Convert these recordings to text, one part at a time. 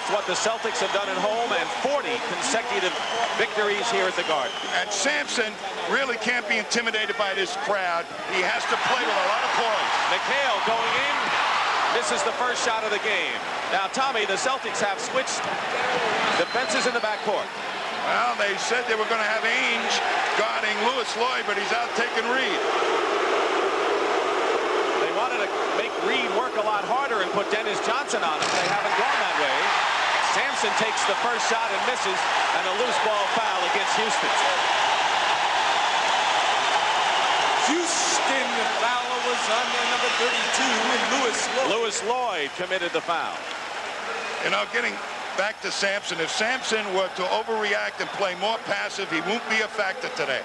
That's what the Celtics have done at home, and 40 consecutive victories here at the Garden. And Sampson really can't be intimidated by this crowd. He has to play with a lot of poise. McHale going in. This is the first shot of the game. Now, Tommy, the Celtics have switched defenses in the backcourt. Well, they said they were going to have Ainge guarding Lloyd, but he's out taking Reid. They wanted to make Reid work a lot harder and put Dennis Johnson on him. They haven't gone that way. Sampson takes the first shot and misses, and a loose ball foul against Houston. Houston, the foul was on number 32, Lewis Lloyd committed the foul. You know, getting back to Sampson, if Sampson were to overreact and play more passive, he won't be a factor today.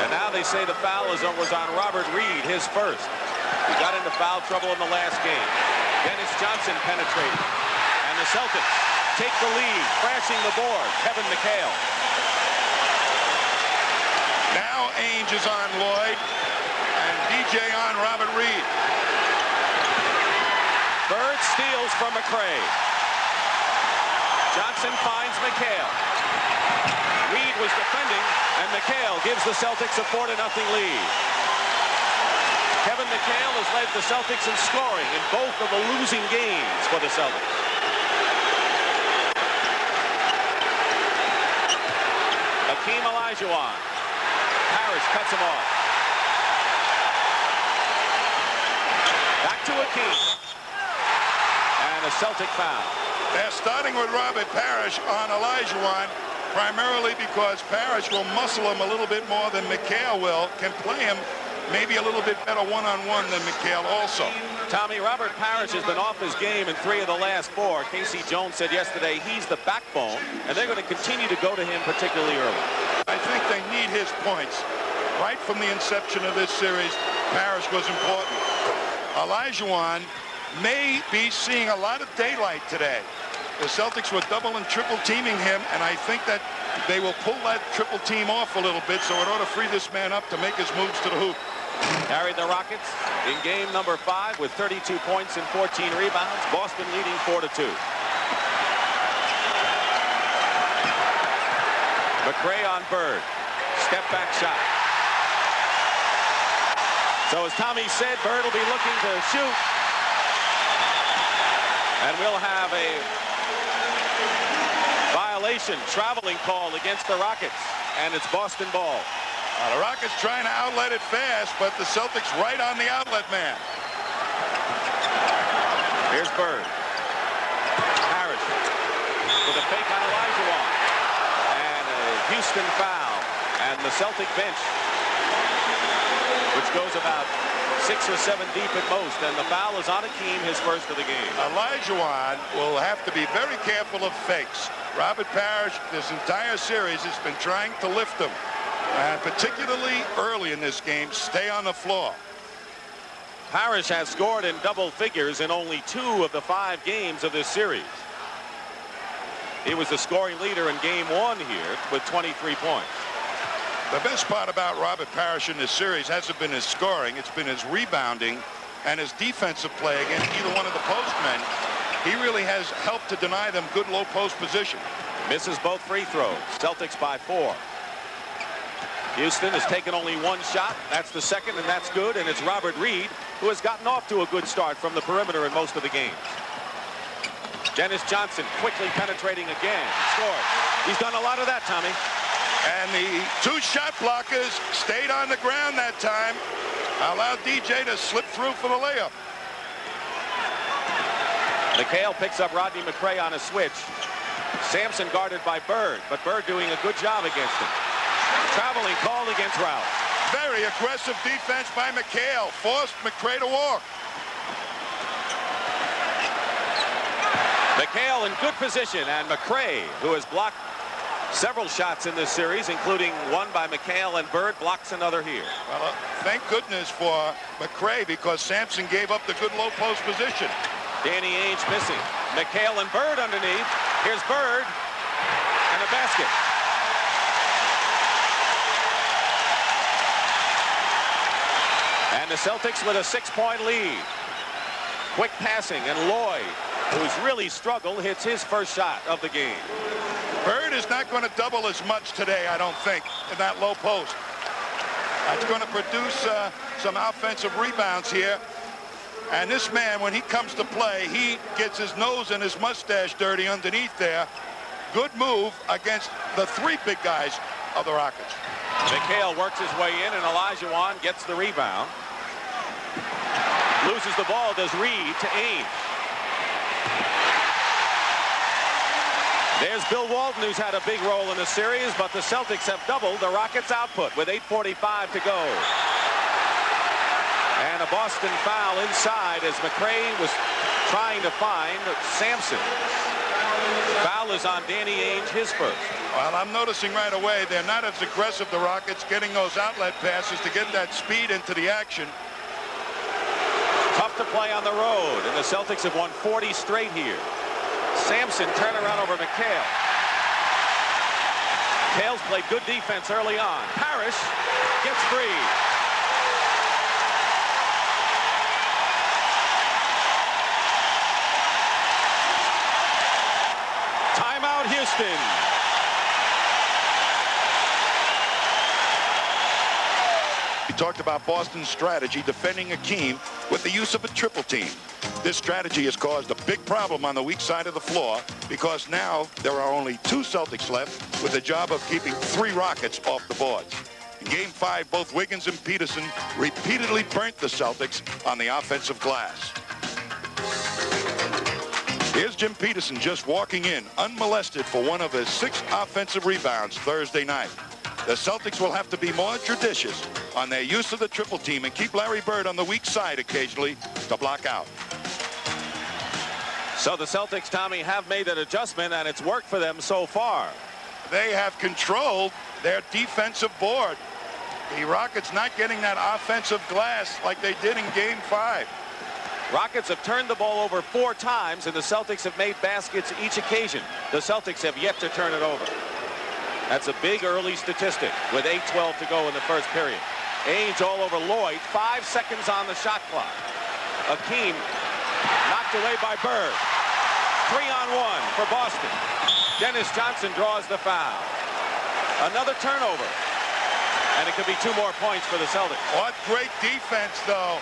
And now they say the foul was on Robert Reid, his first. He got into foul trouble in the last game. Dennis Johnson penetrated. And the Celtics take the lead, crashing the board. Kevin McHale. Now Ainge is on Lloyd, and DJ on Robert Reid. Bird steals from McCray. Johnson finds McHale. Reid was defending, and McHale gives the Celtics a 4-0 lead. Kevin McHale has led the Celtics in scoring in both of the losing games for the Celtics. Olajuwon. Parish cuts him off. Back to Akeem. And a Celtic foul. They're starting with Robert Parish on Olajuwon, primarily because Parish will muscle him a little bit more than McHale will, can play him maybe a little bit better one-on-one than McHale also. Tommy, Robert Parish has been off his game in 3 of the last 4. Casey Jones said yesterday he's the backbone, and they're going to continue to go to him particularly early. I think they need his points. Right from the inception of this series, Parish was important. Olajuwon may be seeing a lot of daylight today. The Celtics were double and triple teaming him, and I think that they will pull that triple team off a little bit, so it ought to free this man up to make his moves to the hoop. Carried the Rockets in game number 5 with 32 points and 14 rebounds. Boston leading 4-2. McCray on Bird. Step back shot. So as Tommy said, Bird will be looking to shoot. And we'll have a violation, traveling call against the Rockets. And it's Boston ball. The Rockets trying to outlet it fast, but the Celtics right on the outlet man. Here's Bird. Parish with a fake on Olajuwon. And a Houston foul. And the Celtic bench, which goes about 6 or 7 deep at most. And the foul is on Akeem, his first of the game. Olajuwon will have to be very careful of fakes. Robert Parish, this entire series, has been trying to lift him. And particularly early in this game, stay on the floor. Parish has scored in double figures in only 2 of the 5 games of this series. He was the scoring leader in game 1 here with 23 points. The best part about Robert Parish in this series hasn't been his scoring, it's been his rebounding and his defensive play against either one of the postmen. He really has helped to deny them good low post position. Misses both free throws. Celtics by 4. Houston has taken only 1 shot. That's the second, and that's good. And it's Robert Reid, who has gotten off to a good start from the perimeter in most of the games. Dennis Johnson quickly penetrating again. Scored. He's done a lot of that, Tommy. And the 2 shot blockers stayed on the ground that time. Allowed DJ to slip through for the layup. McHale picks up Rodney McCray on a switch. Sampson guarded by Bird, but Bird doing a good job against him. Traveling call against Ralph. Very aggressive defense by McHale. Forced McCray to walk. McHale in good position, and McCray, who has blocked several shots in this series, including one by McHale, and Bird blocks another here. Well, thank goodness for McCray, because Sampson gave up the good low post position. Danny Ainge missing. McHale and Bird underneath. Here's Bird and a basket. And the Celtics with a 6-point lead. Quick passing, and Lloyd who's really struggled, hits his first shot of the game. Bird is not going to double as much today, I don't think, in that low post. That's going to produce some offensive rebounds here. And this man, when he comes to play, he gets his nose and his mustache dirty underneath there. Good move against the three big guys of the Rockets. McHale works his way in, and Olajuwon gets the rebound. Loses the ball, does Reid to Ainge. There's Bill Walton, who's had a big role in the series, but the Celtics have doubled the Rockets' output with 8:45 to go. And a Boston foul inside as McCray was trying to find Sampson. Foul is on Danny Ainge, his first. Well, I'm noticing right away they're not as aggressive, the Rockets, getting those outlet passes to get that speed into the action. Tough to play on the road, and the Celtics have won 40 straight here. Sampson turnaround over McHale. McHale's played good defense early on. Parish gets free. Timeout, Houston. We talked about Boston's strategy defending Akeem with the use of a triple team. This strategy has caused a big problem on the weak side of the floor because now there are only 2 Celtics left with the job of keeping 3 Rockets off the boards. In Game 5, both Wiggins and Peterson repeatedly burnt the Celtics on the offensive glass. Here's Jim Peterson just walking in, unmolested for one of his 6 offensive rebounds Thursday night. The Celtics will have to be more judicious on their use of the triple team and keep Larry Bird on the weak side occasionally to block out. So the Celtics, Tommy, have made that adjustment, and it's worked for them so far. They have controlled their defensive board. The Rockets not getting that offensive glass like they did in Game 5. Rockets have turned the ball over 4 times, and the Celtics have made baskets each occasion. The Celtics have yet to turn it over. That's a big early statistic with 8:12 to go in the first period. Ainge all over Lloyd. 5 seconds on the shot clock. Akeem knocked away by Bird. 3-on-1 for Boston. Dennis Johnson draws the foul. Another turnover. And it could be 2 more points for the Celtics. What great defense, though,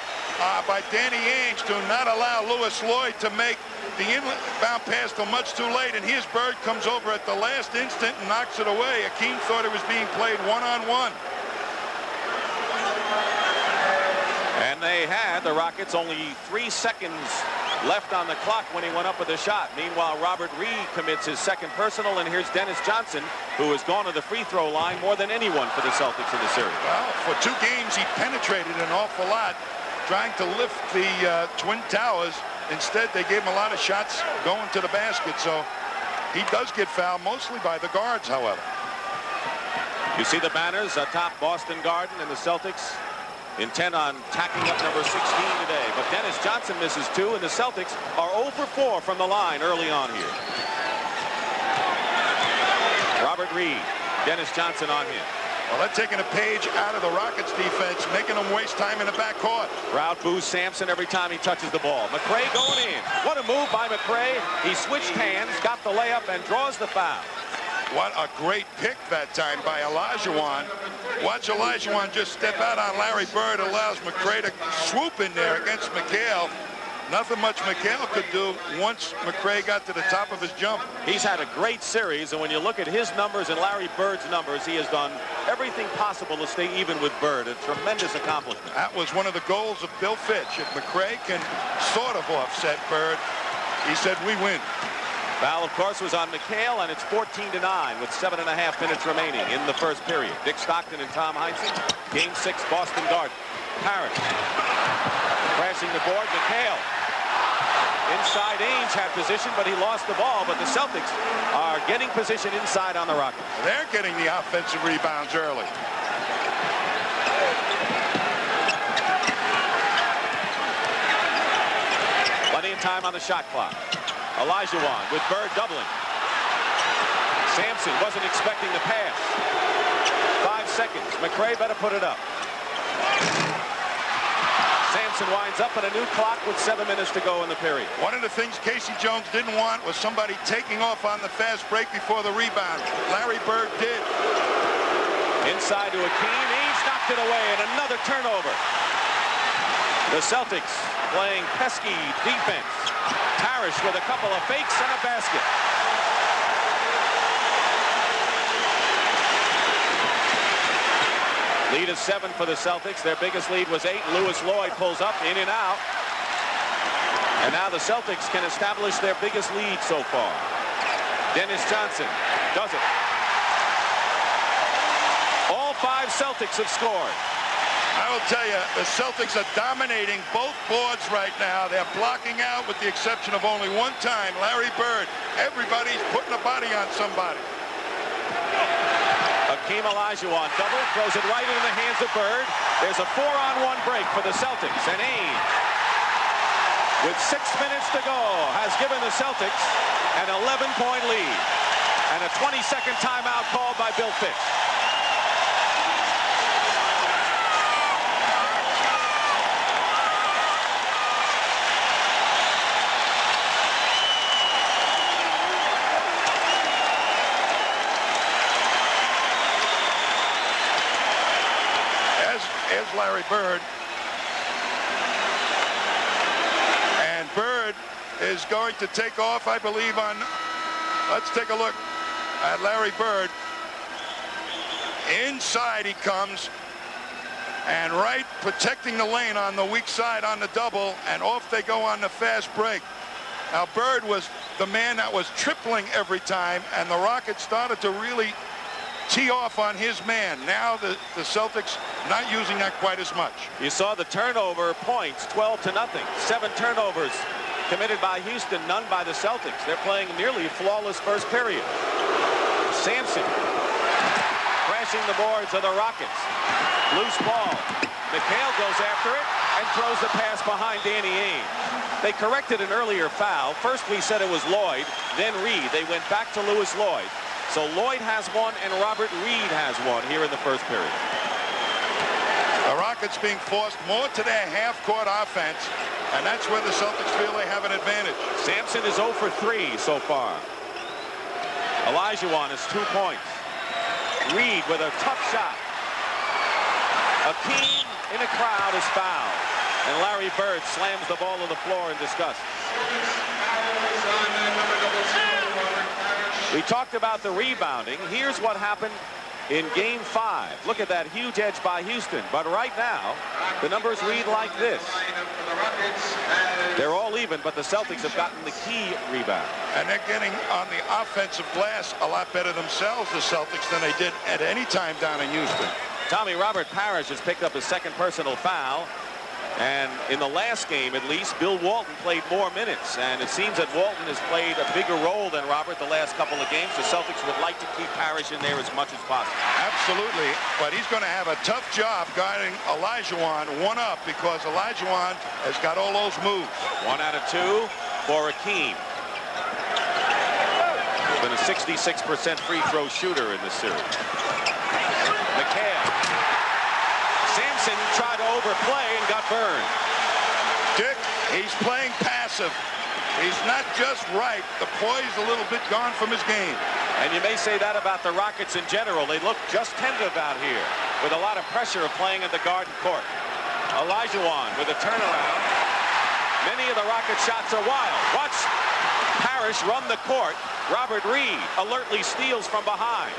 by Danny Ainge to not allow Lloyd to make the inbound pass till much too late. And here's Bird comes over at the last instant and knocks it away. Akeem thought it was being played one-on-one. And they had, the Rockets, only 3 seconds left on the clock when he went up with a shot. Meanwhile, Robert Reid commits his second personal, and here's Dennis Johnson, who has gone to the free throw line more than anyone for the Celtics in the series. Well, for 2 games, he penetrated an awful lot, trying to lift the Twin Towers. Instead, they gave him a lot of shots going to the basket, so he does get fouled, mostly by the guards, however. You see the banners atop Boston Garden, and the Celtics intent on tacking up number 16 today. But Dennis Johnson misses 2, and the Celtics are 0 for 4 from the line early on here. Robert Reid, Dennis Johnson on him. Well, they're taking a page out of the Rockets defense, making them waste time in the backcourt. Crowd boos Sampson every time he touches the ball. McCray going in. What a move by McCray. He switched hands, got the layup, and draws the foul. What a great pick that time by Olajuwon. Watch Olajuwon just step out on Larry Bird, allows McCray to swoop in there against McHale. Nothing much McHale could do once McCray got to the top of his jump. He's had a great series, and when you look at his numbers and Larry Bird's numbers, he has done everything possible to stay even with Bird. A tremendous accomplishment. That was one of the goals of Bill Fitch. If McCray can sort of offset Bird, he said, we win. Foul, of course, was on McHale, and it's 14-9 with 7.5 minutes remaining in the first period. Dick Stockton and Tom Heinsohn. Game 6, Boston Garden. Parish crashing the board. McHale inside. Ainge had position, but he lost the ball. But the Celtics are getting position inside on the Rockets. They're getting the offensive rebounds early. Plenty of time on the shot clock. Olajuwon with Bird doubling. Sampson wasn't expecting the pass. 5 seconds. McCray better put it up. Sampson winds up at a new clock with 7 minutes to go in the period. One of the things Casey Jones didn't want was somebody taking off on the fast break before the rebound. Larry Bird did. Inside to Akeem. Ainge knocked it away, and another turnover. The Celtics playing pesky defense. Parish with a couple of fakes and a basket. Lead is 7 for the Celtics. Their biggest lead was 8. Lewis Lloyd pulls up, in and out. And now the Celtics can establish their biggest lead so far. Dennis Johnson does it. All 5 Celtics have scored. I will tell you, the Celtics are dominating both boards right now. They're blocking out with the exception of only one time. Larry Bird. Everybody's putting a body on somebody. Akeem Olajuwon double, throws it right into the hands of Bird. There's a 4-on-1 break for the Celtics. And Ainge, with 6 minutes to go, has given the Celtics an 11-point lead. And a 20-second timeout called by Bill Fitch. Larry Bird. And Bird is going to take off, I believe, on... Let's take a look at Larry Bird. Inside he comes. And right protecting the lane on the weak side on the double. And off they go on the fast break. Now, Bird was the man that was tripling every time. And the Rockets started to really tee off on his man. Now the Celtics not using that quite as much. You saw the turnover points, 12-0. 7 turnovers committed by Houston, none by the Celtics. They're playing nearly a flawless first period. Sampson crashing the boards of the Rockets. Loose ball. McHale goes after it and throws the pass behind Danny Ainge. They corrected an earlier foul. First we said it was Lloyd, then Reid. They went back to Lewis Lloyd. So Lloyd has one and Robert Reid has one here in the first period. The Rockets being forced more to their half-court offense, and that's where the Celtics feel they have an advantage. Sampson is 0 for 3 so far. Olajuwon is 2 points. Reid with a tough shot. Akeem in a crowd is fouled. And Larry Bird slams the ball on the floor in disgust. We talked about the rebounding. Here's what happened in Game 5. Look at that huge edge by Houston. But right now, the numbers read like this. They're all even, but the Celtics have gotten the key rebound. And they're getting on the offensive glass a lot better themselves, the Celtics, than they did at any time down in Houston. Tommy Robert Parish has picked up his second personal foul. And in the last game, at least, Bill Walton played more minutes. And it seems that Walton has played a bigger role than Robert the last couple of games. The Celtics would like to keep Parish in there as much as possible. Absolutely. But he's going to have a tough job guarding Olajuwon one up because Olajuwon has got all those moves. 1 out of 2 for Akeem. He's been a 66% free throw shooter in this series. McHale. Sampson tried to overplay and got burned. Dick, he's playing passive. He's not just right. The poise a little bit gone from his game. And you may say that about the Rockets in general. They look just tentative out here with a lot of pressure of playing in the Garden Court. Olajuwon with a turnaround. Many of the Rocket shots are wild. Watch Parish run the court. Robert Reid alertly steals from behind.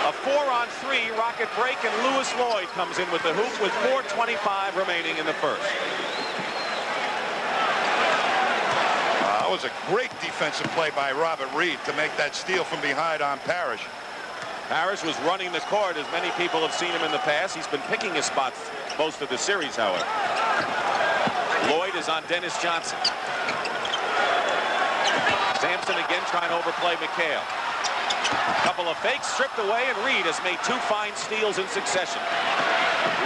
A 4-on-3 Rocket break, and Lewis Lloyd comes in with the hoop with 4:25 remaining in the first. That was a great defensive play by Robert Reid to make that steal from behind on Parish. Parish was running the court, as many people have seen him in the past. He's been picking his spots most of the series, however. Lloyd is on Dennis Johnson. Sampson again trying to overplay McHale. Couple of fakes stripped away, and Reid has made 2 fine steals in succession.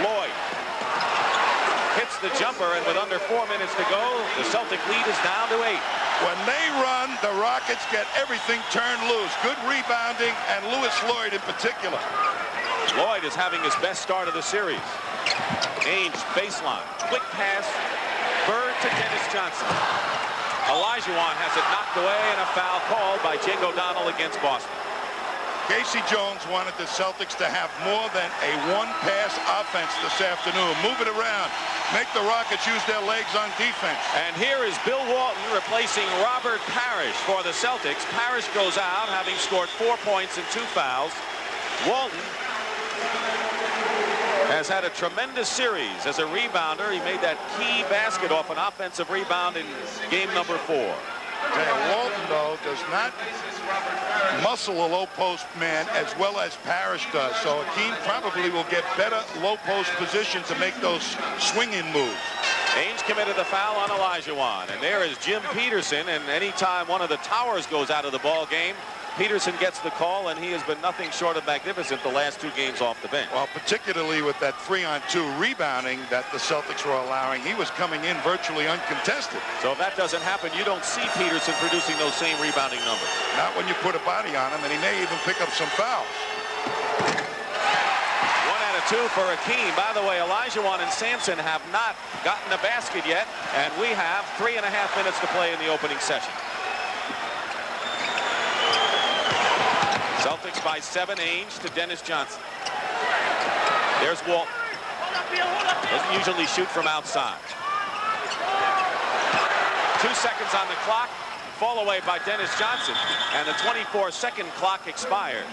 Lloyd hits the jumper, and with under 4 minutes to go, the Celtic lead is down to 8. When they run, the Rockets get everything turned loose. Good rebounding, and Lewis Lloyd in particular. Lloyd is having his best start of the series. Ainge baseline. Quick pass. Bird to Dennis Johnson. Olajuwon has it knocked away and a foul called by Jake O'Donnell against Boston. Casey Jones wanted the Celtics to have more than a one-pass offense this afternoon. Move it around. Make the Rockets use their legs on defense. And here is Bill Walton replacing Robert Parish for the Celtics. Parish goes out having scored 4 points and 2 fouls. Walton has had a tremendous series as a rebounder. He made that key basket off an offensive rebound in game number 4. Walton, though, does not muscle a low post man as well as Parish does. So a team probably will get better low post position to make those swinging moves. Ainge committed the foul on Olajuwon. And there is Jim Peterson. And anytime one of the towers goes out of the ball game, Peterson gets the call, and he has been nothing short of magnificent the last 2 games off the bench. Well, particularly with that 3-on-2 rebounding that the Celtics were allowing, he was coming in virtually uncontested. So if that doesn't happen, you don't see Peterson producing those same rebounding numbers. Not when you put a body on him, and he may even pick up some fouls. 1 out of 2 for Akeem. By the way, Olajuwon and Sampson have not gotten a basket yet, and we have 3.5 minutes to play in the opening session. Celtics by 7. Ainge to Dennis Johnson. There's Walton. Doesn't usually shoot from outside. 2 seconds on the clock. Fall away by Dennis Johnson. And the 24-second clock expired.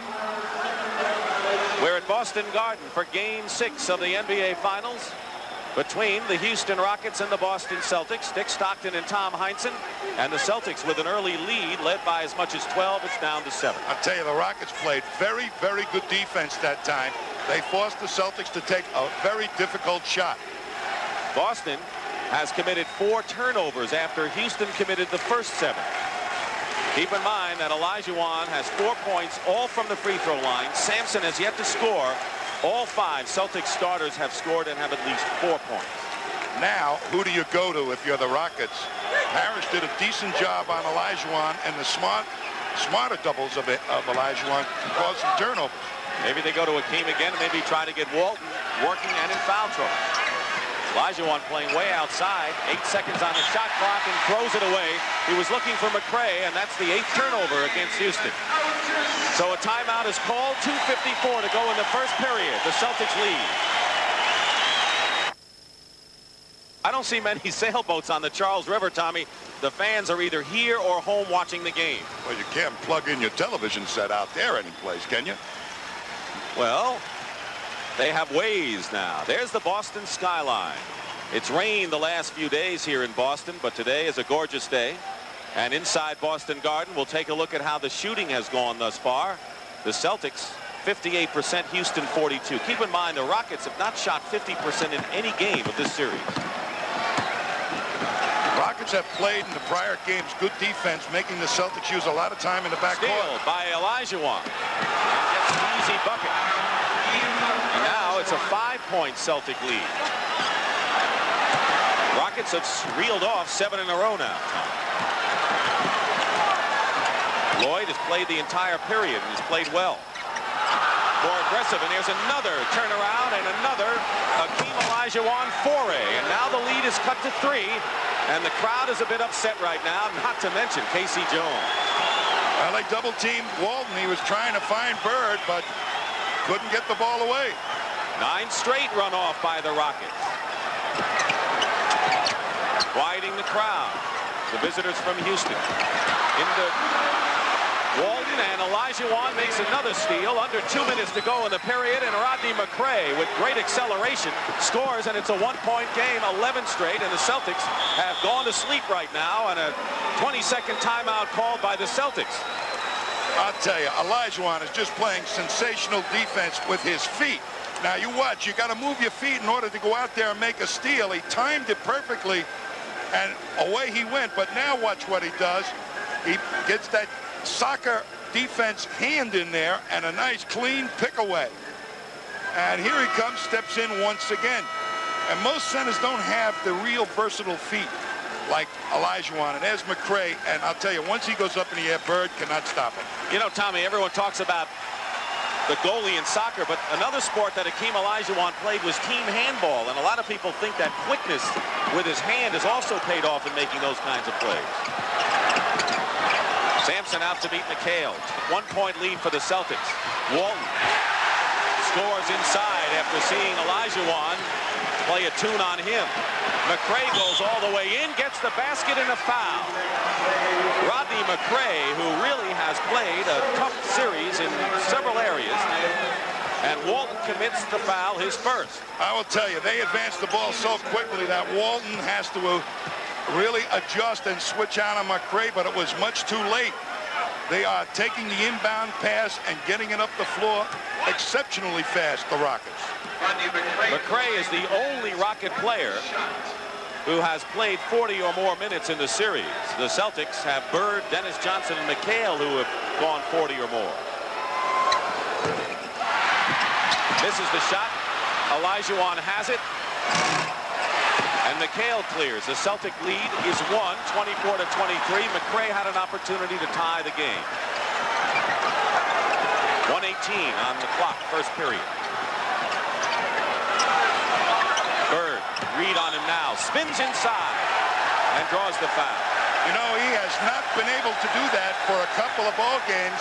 We're at Boston Garden for Game 6 of the NBA Finals between the Houston Rockets and the Boston Celtics. Dick Stockton and Tom Heinsohn, and the Celtics with an early lead led by as much as 12. It's down to 7. I'll tell you, the Rockets played very, very good defense that time. They forced the Celtics to take a very difficult shot. Boston has committed 4 turnovers after Houston committed the first 7. Keep in mind that Olajuwon has 4 points, all from the free throw line. Sampson has yet to score. All 5 Celtics starters have scored and have at least 4 points. Now, who do you go to if you're the Rockets? Parish did a decent job on Olajuwon, and the smarter doubles of Olajuwon caused some turnovers. Maybe they go to Akeem again and maybe try to get Walton working and in foul trouble. Olajuwon playing way outside. 8 seconds on the shot clock and throws it away. He was looking for McCray, and that's the 8th turnover against Houston. So a timeout is called. 2:54 to go in the first period. The Celtics lead. I don't see many sailboats on the Charles River, Tommy. The fans are either here or home watching the game. Well, you can't plug in your television set out there anyplace, can you? Well, they have ways now. There's the Boston skyline. It's rained the last few days here in Boston, but today is a gorgeous day. And inside Boston Garden, we'll take a look at how the shooting has gone thus far. The Celtics, 58%, Houston 42%. Keep in mind, the Rockets have not shot 50% in any game of this series. Rockets have played in the prior games good defense, making the Celtics use a lot of time in the backcourt. Steal by Olajuwon. Gets an easy bucket. And now it's a 5-point Celtic lead. Rockets have reeled off 7 in a row now. Lloyd has played the entire period and has played well. More aggressive, and there's another turnaround and another Akeem Olajuwon foray. And now the lead is cut to 3, and the crowd is a bit upset right now, not to mention Casey Jones. Well, they double-teamed Walton. He was trying to find Bird, but couldn't get the ball away. 9 straight run off by the Rockets. Quieting the crowd. The visitors from Houston. Into Walton, and Olajuwon makes another steal. Under 2 minutes to go in the period, and Rodney McCray with great acceleration scores, and it's a 1-point game, 11 straight, and the Celtics have gone to sleep right now, and a 20-second timeout called by the Celtics. I'll tell you, Olajuwon is just playing sensational defense with his feet. Now you watch, you got to move your feet in order to go out there and make a steal. He timed it perfectly, and away he went. But now watch what he does. He gets that soccer defense hand in there and a nice clean pick away. And here he comes, steps in once again. And most centers don't have the real versatile feet like Olajuwon, and there's McCray, and I'll tell you, once he goes up in the air, Bird cannot stop him. You know, Tommy, everyone talks about the goalie in soccer, but another sport that Hakeem Olajuwon played was team handball, and a lot of people think that quickness with his hand has also paid off in making those kinds of plays. Sampson out to meet McHale. 1-point lead for the Celtics. Walton scores inside after seeing Olajuwon play a tune on him. McCray goes all the way in, gets the basket and a foul. Rodney McCray, who really has played a tough series in several areas, and Walton commits the foul, his first. I will tell you, they advanced the ball so quickly that Walton has to really adjust and switch out on McCray, but it was much too late. They are taking the inbound pass and getting it up the floor exceptionally fast, the Rockets. McCray is the only Rocket player who has played 40 or more minutes in the series. The Celtics have Bird, Dennis Johnson, and McHale who have gone 40 or more. Misses the shot. Olajuwon has it. And McHale clears. The Celtic lead is 24-23. McCray had an opportunity to tie the game. 1:18 on the clock, first period. Bird, Reid on him now, spins inside and draws the foul. You know, he has not been able to do that for a couple of ball games.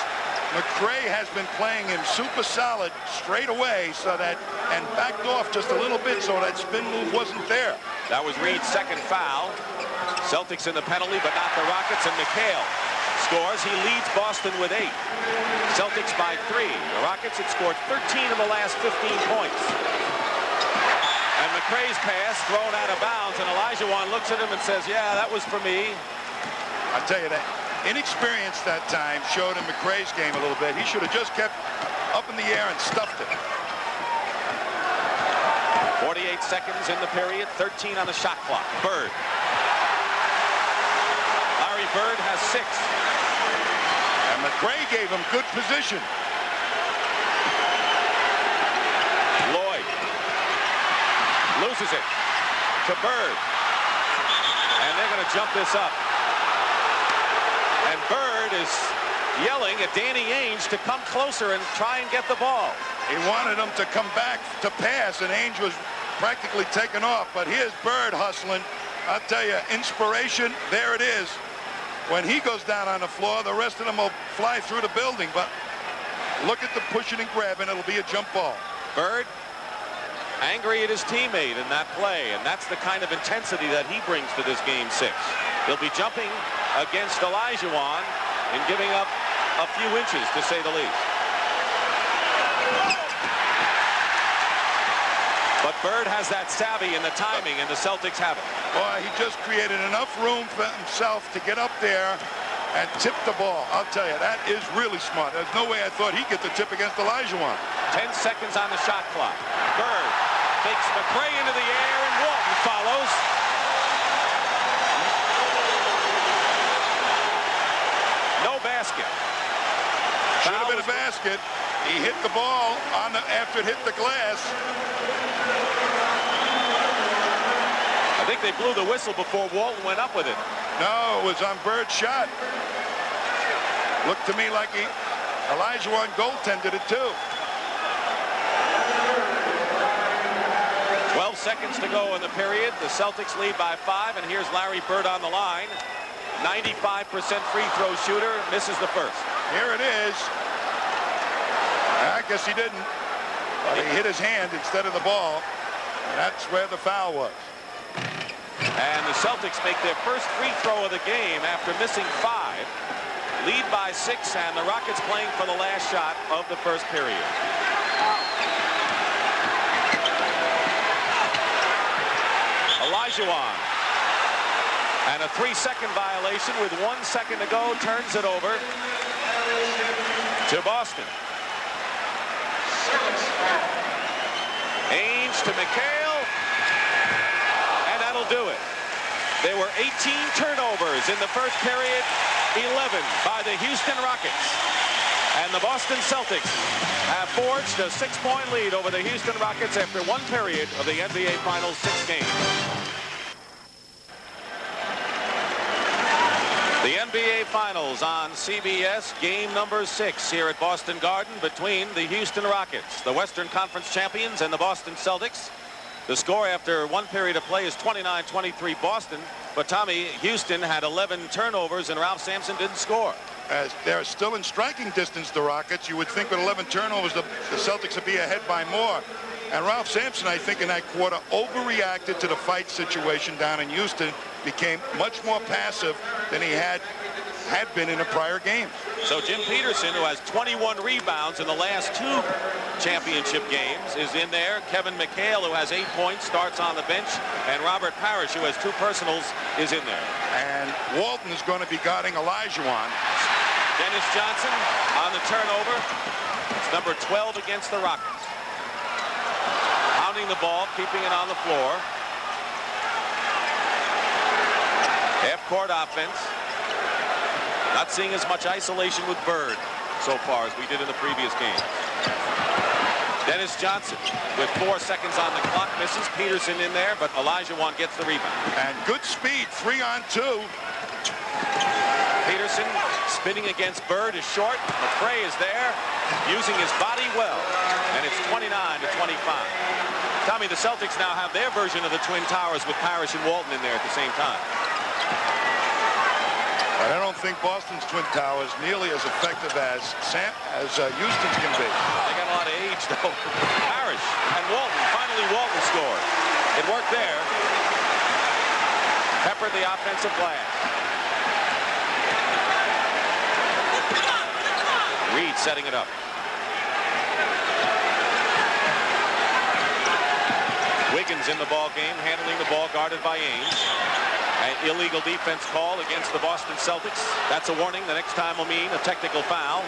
McCray has been playing him super solid straight away, and backed off just a little bit so that spin move wasn't there. That was Reid's second foul. Celtics in the penalty, but not the Rockets, and McHale scores. He leads Boston with 8. Celtics by 3. The Rockets had scored 13 of the last 15 points. And McCray's pass thrown out of bounds, and Olajuwon looks at him and says, yeah, that was for me. I'll tell you that inexperience that time showed in McCray's game a little bit. He should have just kept up in the air and stuffed it. 48 seconds in the period, 13 on the shot clock. Bird. Larry Bird has 6. And McCray gave him good position. Lloyd loses it to Bird. And they're going to jump this up. And Bird is yelling at Danny Ainge to come closer and try and get the ball. He wanted him to come back to pass, and Ainge was practically taken off. But here's Bird hustling. I'll tell you, inspiration, there it is. When he goes down on the floor, the rest of them will fly through the building. But look at the pushing and grabbing. It'll be a jump ball. Bird angry at his teammate in that play, and that's the kind of intensity that he brings to this game 6. He'll be jumping against Olajuwon and giving up a few inches, to say the least. But Bird has that savvy and the timing, and the Celtics have it. Boy, he just created enough room for himself to get up there and tip the ball. I'll tell you, that is really smart. There's no way I thought he'd get the tip against Olajuwon. 10 seconds on the shot clock. Bird takes McCray into the air, and Walton follows. No basket. Should have been a basket. He hit the ball after it hit the glass. I think they blew the whistle before Walton went up with it. No, it was on Bird's shot. Looked to me like Olajuwon goaltended it too. 12 seconds to go in the period. The Celtics lead by 5, and here's Larry Bird on the line. 95% free throw shooter, misses the first. Here it is. I guess he didn't. But he hit his hand instead of the ball. And that's where the foul was. And the Celtics make their first free throw of the game after missing 5. Lead by 6, and the Rockets playing for the last shot of the first period. Olajuwon. And a 3-second violation with 1 second to go, turns it over to Boston. Ainge to McHale, and that'll do it. There were 18 turnovers in the first period, 11 by the Houston Rockets. And the Boston Celtics have forged a 6-point lead over the Houston Rockets after 1 period of the NBA Finals 6 games. The NBA Finals on CBS, game number 6 here at Boston Garden between the Houston Rockets, the Western Conference champions, and the Boston Celtics. The score after one period of play is 29-23 Boston, but Tommy, Houston had 11 turnovers and Ralph Sampson didn't score. As they're still in striking distance, the Rockets. You would think with 11 turnovers, the Celtics would be ahead by more. And Ralph Sampson, I think, in that quarter, overreacted to the fight situation down in Houston, became much more passive than he had been in the prior games. So Jim Peterson, who has 21 rebounds in the last 2 championship games, is in there. Kevin McHale, who has 8 points, starts on the bench. And Robert Parish, who has 2 personals, is in there. And Walton is going to be guarding Olajuwon. Dennis Johnson on the turnover. It's number 12 against the Rockets. Pounding the ball, keeping it on the floor. Half-court offense. Not seeing as much isolation with Bird so far as we did in the previous game. Dennis Johnson with 4 seconds on the clock, misses. Peterson in there, but Olajuwon gets the rebound. And good speed, 3-on-2. Peterson spinning against Bird is short. McCray is there, using his body well, and it's 29-25. Tommy, the Celtics now have their version of the Twin Towers with Parish and Walton in there at the same time. But I don't think Boston's Twin Towers nearly as effective as Houston's can be. They got a lot of age, though. Parish and Walton. Finally, Walton scored. It worked there. Peppered the offensive glass. Reid setting it up. Wiggins in the ball game, handling the ball, guarded by Ainge. An illegal defense call against the Boston Celtics. That's a warning. The next time will mean a technical foul.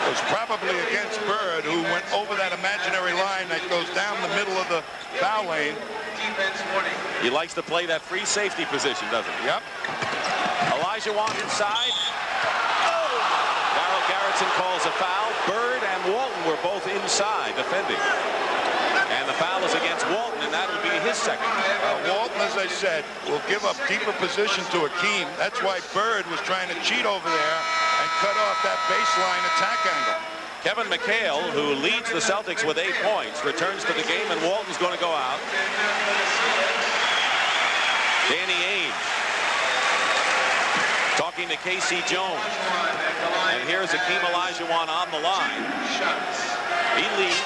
It was probably against Bird, who went over that imaginary line that goes down the middle of the foul lane. He likes to play that free safety position, doesn't he? Yep. Olajuwon inside. Darryl Garrettson calls a foul. Bird and Walton were both inside defending. And the foul is against Walton, and that will be his second. Walton, as I said, will give up deeper position to Akeem. That's why Bird was trying to cheat over there and cut off that baseline attack angle. Kevin McHale, who leads the Celtics with 8 points, returns to the game, and Walton's going to go out. Danny Ainge talking to Casey Jones. And here's Akeem Olajuwon on the line. He leads,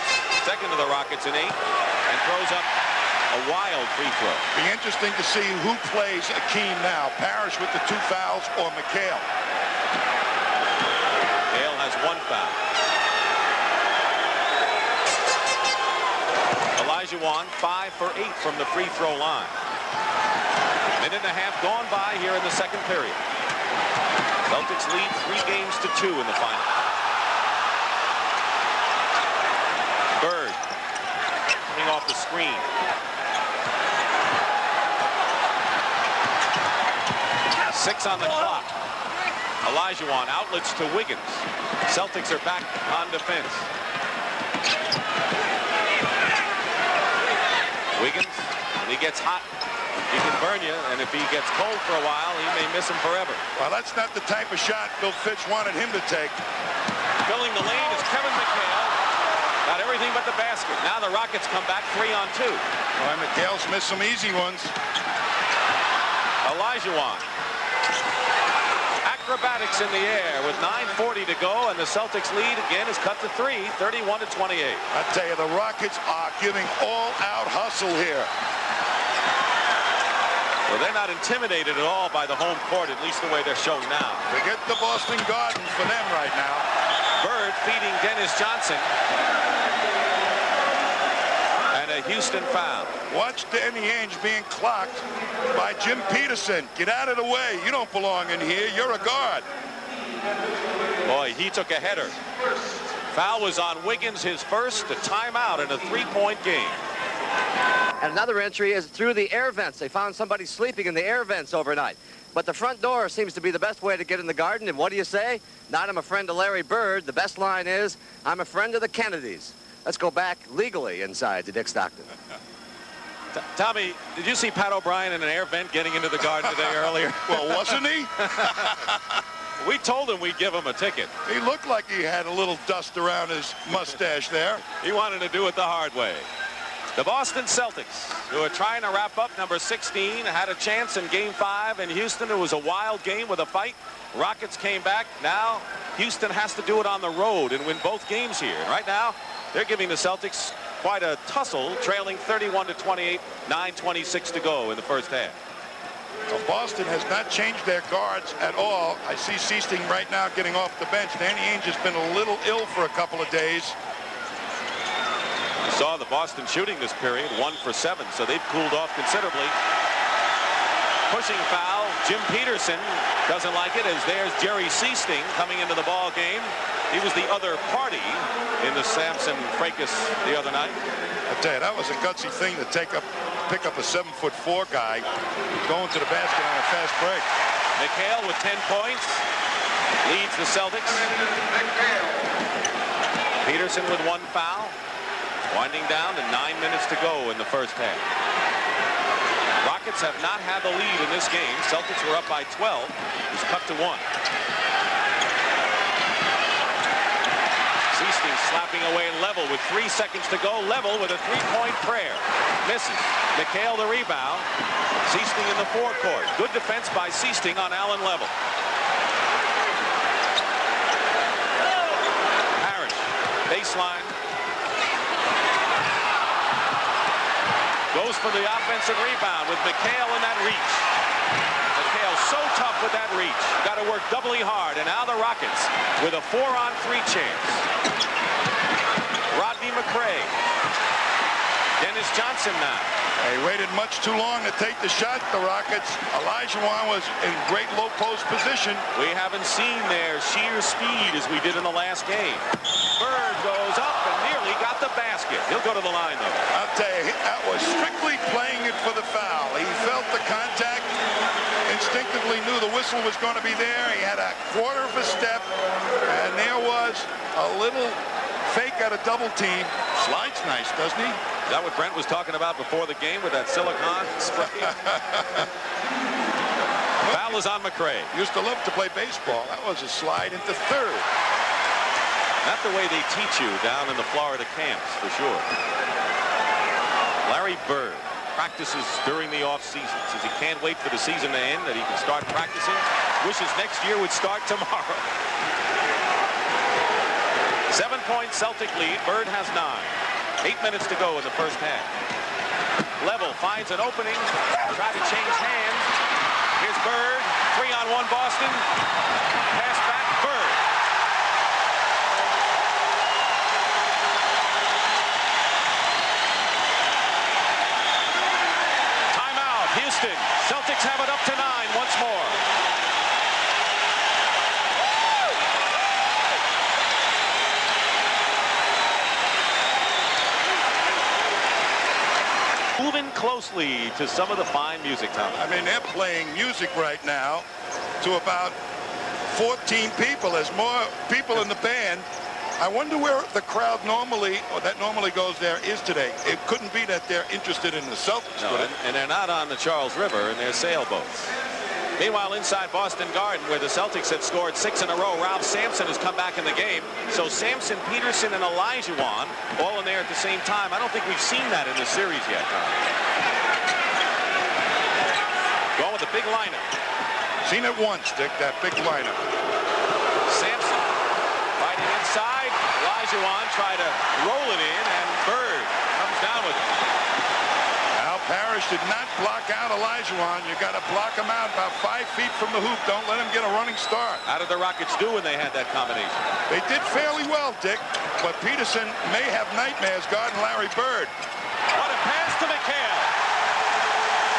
second to the Rockets in 8, and throws up a wild free throw. Be interesting to see who plays Akeem now. Parish with the 2 fouls or McHale. McHale has 1 foul. Olajuwon 5 for 8 from the free throw line. Minute and a half gone by here in the second period. Celtics lead 3 games to 2 in the final. Bird coming off the screen. Six on the clock. Olajuwon outlets to Wiggins. Celtics are back on defense. Wiggins, when he gets hot, he can burn you, and if he gets cold for a while, he may miss him forever. Well, that's not the type of shot Bill Fitch wanted him to take. Filling the lane is Kevin McHale. Got everything but the basket. Now the Rockets come back 3-on-2. Well, McHale's missed some easy ones. Olajuwon. Acrobatics in the air with 9:40 to go, and the Celtics lead again is cut to 3, 31-28. I tell you, the Rockets are giving all-out hustle here. Well, they're not intimidated at all by the home court, at least the way they're shown now. Forget the Boston Garden for them right now. Bird feeding Dennis Johnson. And a Houston foul. Watch Danny Ainge being clocked by Jim Peterson. Get out of the way. You don't belong in here. You're a guard. Boy, he took a header. Foul was on Wiggins, his first, a timeout in a 3-point game. And another entry is through the air vents. They found somebody sleeping in the air vents overnight. But the front door seems to be the best way to get in the Garden. And what do you say? Not I'm a friend of Larry Bird. The best line is, I'm a friend of the Kennedys. Let's go back legally inside to Dick Stockton. Tommy, did you see Pat O'Brien in an air vent getting into the garden today earlier? Well, wasn't he? We told him we'd give him a ticket. He looked like he had a little dust around his mustache there. He wanted to do it the hard way. The Boston Celtics, who are trying to wrap up number 16, had a chance in Game 5 in Houston. It was a wild game with a fight. Rockets came back. Now Houston has to do it on the road and win both games here. And right now, they're giving the Celtics quite a tussle, trailing 31-28, 9:26 to go in the first half. Well, Boston has not changed their guards at all. I see Seasting right now getting off the bench. Danny Ainge has been a little ill for a couple of days. You saw the Boston shooting this period, 1 for 7, so they've cooled off considerably. Pushing foul, Jim Peterson doesn't like it, as there's Jerry Seasting coming into the ball game. He was the other party in the Samson fracas the other night. I tell you, that was a gutsy thing to pick up a 7'4" guy going to the basket on a fast break. McHale with 10 points leads the Celtics. Peterson with 1 foul, winding down to 9 minutes to go in the first half. Rockets have not had the lead in this game. Celtics were up by 12. It's cut to 1. Seasting slapping away level with 3 seconds to go. Level with a 3-point prayer. Misses. McHale the rebound. Seasting in the forecourt. Good defense by Seasting on Allen Level. Parish. Baseline. Goes for the offensive rebound with McHale in that reach. McHale so tough with that reach. Got to work doubly hard. And now the Rockets with a 4-on-3 chance. Rodney McCray. Dennis Johnson now. They waited much too long to take the shot, the Rockets. Olajuwon was in great low post position. We haven't seen their sheer speed as we did in the last game. Bird goes up and nearly got the basket. He'll go to the line, though. I'll tell you, that was strictly playing it for the foul. He felt the contact, instinctively knew the whistle was going to be there. He had a quarter of a step, and there was a little fake out of double team. Slides nice, doesn't he? Is that what Brent was talking about before the game with that silicone spray? Foul is on McCray. Used to love to play baseball. That was a slide into third. Not the way they teach you down in the Florida camps, for sure. Larry Bird practices during the off-season. Says he can't wait for the season to end, that he can start practicing. Wishes next year would start tomorrow. 7-point Celtic lead. Bird has 9. 8 minutes to go in the first half. Level finds an opening. Try to change hands. Here's Bird. 3-on-1 Boston. Pass back. Bird. Timeout. Houston. Celtics have it up to 9 once more. Moving closely to some of the fine music, Tom. I mean, they're playing music right now to about 14 people. There's more people in the band. I wonder where the crowd normally, or that normally goes there, is today. It couldn't be that they're interested in the Celtics. No, and they're not on the Charles River in their sailboats. Meanwhile, inside Boston Garden, where the Celtics had scored 6 in a row, Ralph Sampson has come back in the game. So Sampson, Peterson, and Olajuwon all in there at the same time. I don't think we've seen that in the series yet, Tom. Going with the big lineup. Seen it once, Dick, that big lineup. Sampson fighting inside. Olajuwon try to roll it in, and Bird comes down with it. Parish did not block out Olajuwon. You got to block him out about 5 feet from the hoop. Don't let him get a running start. How did the Rockets do when they had that combination? They did fairly well, Dick, but Peterson may have nightmares guarding Larry Bird. What a pass to McHale.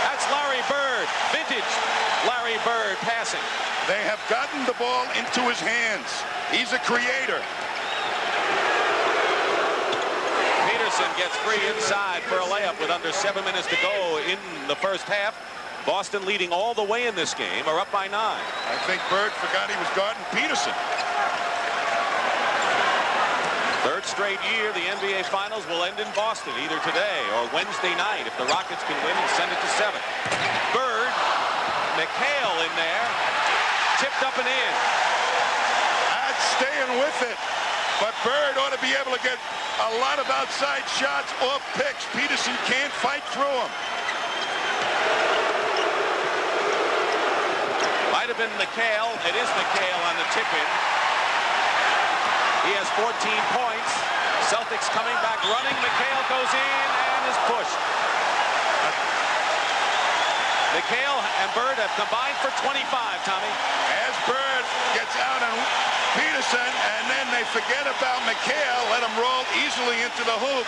That's Larry Bird. Vintage Larry Bird passing. They have gotten the ball into his hands. He's a creator. Peterson gets free inside for a layup with under 7 minutes to go in the first half. Boston leading all the way in this game, are up by 9. I think Bird forgot he was guarding Peterson. Third straight year, the NBA Finals will end in Boston, either today or Wednesday night, if the Rockets can win and send it to 7. Bird, McHale in there, tipped up and in. That's staying with it. But Bird ought to be able to get a lot of outside shots off picks. Peterson can't fight through them. Might have been McHale. It is McHale on the tip-in. He has 14 points. Celtics coming back running. McHale goes in and is pushed. McHale and Bird have combined for 25, Tommy. As Bird gets out on Peterson, and then they forget about McHale, let him roll easily into the hoop.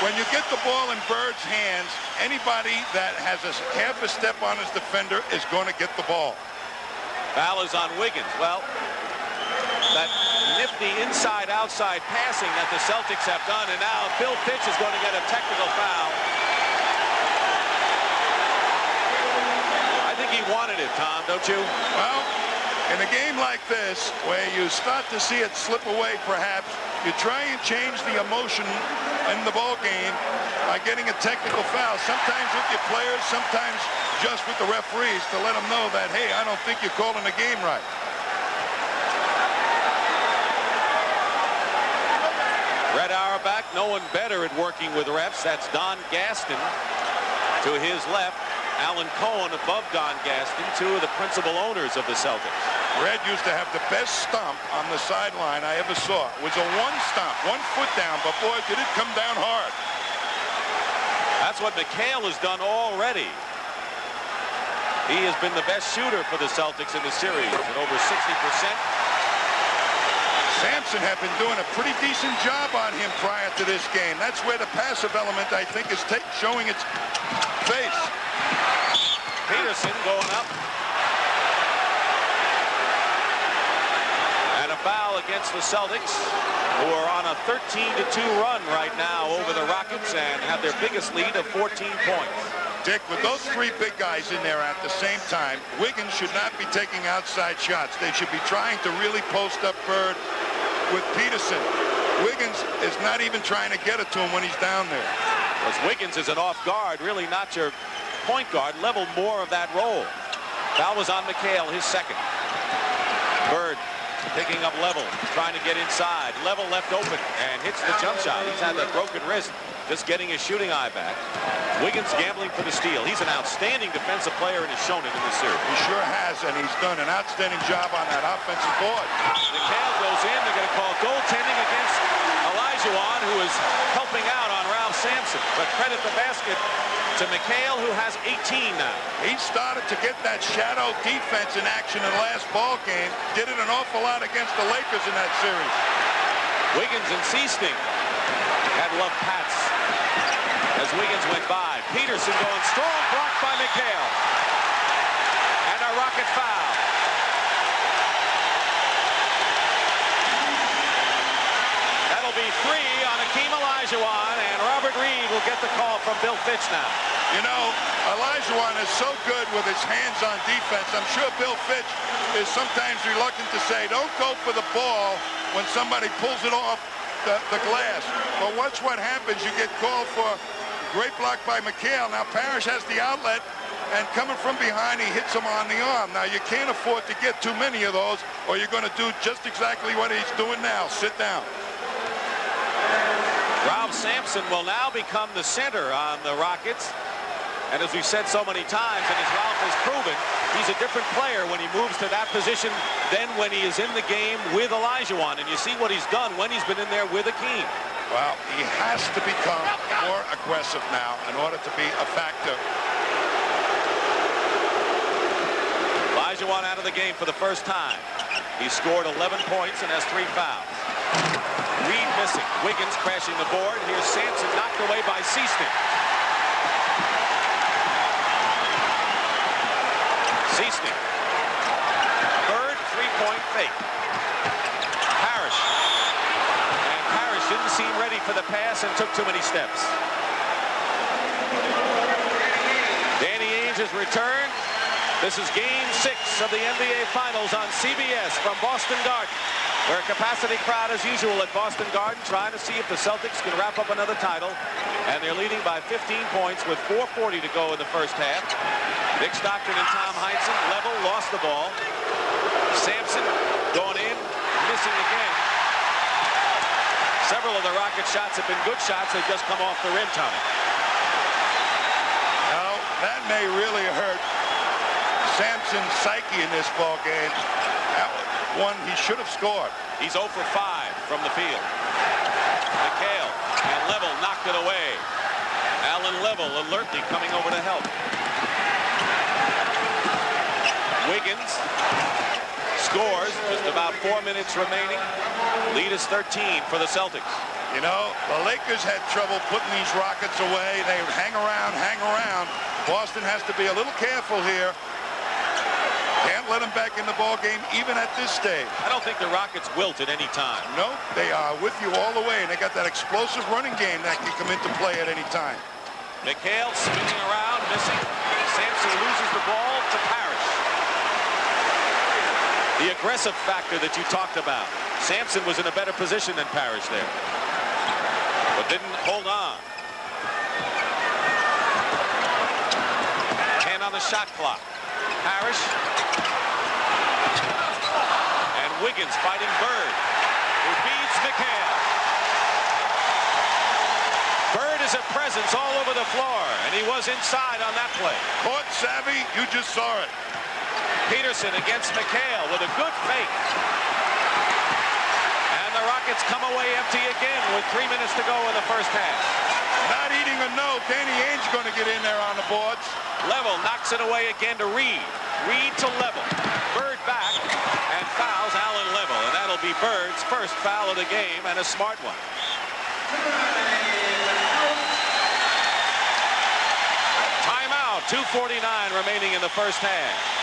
When you get the ball in Bird's hands, anybody that has a half a step on his defender is going to get the ball. Foul is on Wiggins. Well, that nifty inside-outside passing that the Celtics have done, and now Bill Fitch is going to get a technical foul. I think he wanted it, Tom, don't you? Well, in a game like this, where you start to see it slip away perhaps, you try and change the emotion in the ball game by getting a technical foul, sometimes with your players, sometimes just with the referees, to let them know that, hey, I don't think you're calling the game right. Red Auerbach, no one better at working with refs. That's Don Gaston to his left. Alan Cohen above Don Gaston, two of the principal owners of the Celtics. Red used to have the best stomp on the sideline I ever saw. It was a one stomp, 1 foot down, but boy, did it come down hard. That's what McHale has done already. He has been the best shooter for the Celtics in the series at over 60%. Sampson had been doing a pretty decent job on him prior to this game. That's where the passive element, I think, is showing its face. Peterson going up. And a foul against the Celtics, who are on a 13-2 run right now over the Rockets and have their biggest lead of 14 points. Dick, with those three big guys in there at the same time, Wiggins should not be taking outside shots. They should be trying to really post up Bird with Peterson. Wiggins is not even trying to get it to him when he's down there. Because Wiggins is an off guard, really not your point guard, level more of that role. Foul was on McHale, his second. Bird picking up level, trying to get inside. Level left open and hits the jump shot. He's had that broken wrist, just getting his shooting eye back. Wiggins gambling for the steal. He's an outstanding defensive player and has shown it in this series. He sure has, and he's done an outstanding job on that offensive board. McHale goes in. They're going to call goaltending against Olajuwon, who is helping out on Ralph Sampson. But credit the basket to McHale, who has 18 now. He started to get that shadow defense in action in the last ball game. Did it an awful lot against the Lakers in that series. Wiggins and Seasting had love pats as Wiggins went by. Peterson going strong, blocked by McHale. And a Rocket foul. That'll be 3 on Hakeem Olajuwon, and Robert Reid will get the call from Bill Fitch now. You know, Olajuwon is so good with his hands on defense. I'm sure Bill Fitch is sometimes reluctant to say, don't go for the ball when somebody pulls it off the glass. But watch what happens. You get called for a great block by McHale. Now Parish has the outlet, and coming from behind, he hits him on the arm. Now you can't afford to get too many of those, or you're going to do just exactly what he's doing now. Sit down. Ralph Sampson will now become the center on the Rockets. And as we've said so many times, and as Ralph has proven, he's a different player when he moves to that position than when he is in the game with Olajuwon. And you see what he's done when he's been in there with Hakeem. Well, he has to become more aggressive now in order to be a factor. Olajuwon out of the game for the first time. He scored 11 points and has 3 fouls. Reid missing. Wiggins crashing the board. Here's Sampson knocked away by Seasting. Seasting. Bird, 3-point fake. Parish. And Parish didn't seem ready for the pass and took too many steps. Danny Ainge has returned. This is Game 6 of the NBA Finals on CBS from Boston Garden. We're a capacity crowd as usual at Boston Garden, trying to see if the Celtics can wrap up another title. And they're leading by 15 points with 4:40 to go in the first half. Dick Stockton and Tom Heinsohn level, lost the ball. Sampson going in, missing again. Several of the Rocket shots have been good shots. They've just come off the rim, Tommy. Now, that may really hurt Sampson's psyche in this ball game. That one he should have scored. He's 0 for 5 from the field. McHale and Level knocked it away. Allen Level alertly coming over to help. Wiggins scores. Just about 4 minutes remaining. Lead is 13 for the Celtics. You know, the Lakers had trouble putting these Rockets away. They would hang around, hang around. Boston has to be a little careful here. Can't let them back in the ball game even at this stage. I don't think the Rockets wilt at any time. No, they are with you all the way, and they got that explosive running game that can come into play at any time. McHale spinning around, missing. Sampson loses the ball to Parish. The aggressive factor that you talked about. Sampson was in a better position than Parish there, but didn't hold on. 10 on the shot clock. Parish and Wiggins fighting Bird, who beats McHale. Bird is a presence all over the floor, and he was inside on that play. Court savvy, you just saw it. Peterson against McHale with a good fake. And the Rockets come away empty again with 3 minutes to go in the first half. Not eating a no. Danny Ainge going to get in there on the boards. Level knocks it away again to Reid. Reid to Level. Bird back and fouls Allen Level. And that'll be Bird's first foul of the game, and a smart one. Timeout. 2:49 remaining in the first half.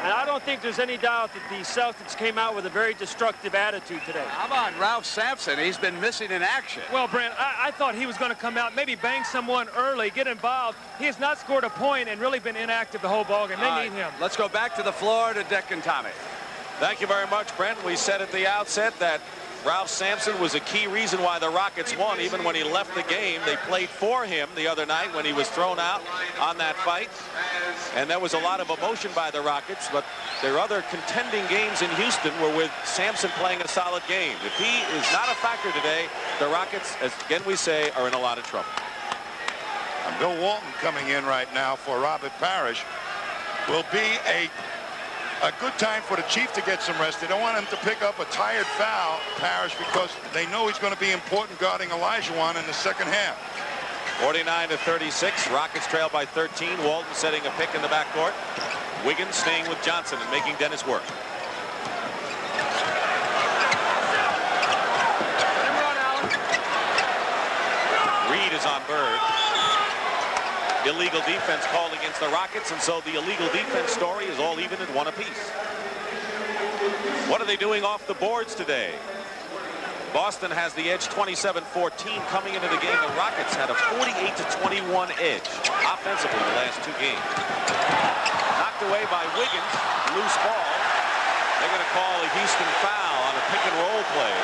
And I don't think there's any doubt that the Celtics came out with a very destructive attitude today. How about Ralph Sampson? He's been missing in action. Well, Brent, I thought he was going to come out, maybe bang someone early, get involved. He has not scored a point and really been inactive the whole ballgame. They need him. Let's go back to the floor to Dick and Tommy. Thank you very much, Brent. We said at the outset that Ralph Sampson was a key reason why the Rockets won. Even when he left the game, they played for him the other night when he was thrown out on that fight. And there was a lot of emotion by the Rockets, but their other contending games in Houston were with Sampson playing a solid game. If he is not a factor today, the Rockets, as again we say, are in a lot of trouble. And Bill Walton coming in right now for Robert Parish. Will be a good time for the Chief to get some rest. They don't want him to pick up a tired foul, Parish, because they know he's going to be important guarding Olajuwon in the second half. 49-36. Rockets trail by 13. Walton setting a pick in the backcourt. Wiggins staying with Johnson and making Dennis work. Reid is on Bird. Illegal defense called against the Rockets, and so the illegal defense story is all even at 1 apiece. What are they doing off the boards today? Boston has the edge 27-14 coming into the game. The Rockets had a 48-21 edge offensively the last 2 games. Knocked away by Wiggins. Loose ball. They're going to call a Houston foul on a pick and roll play.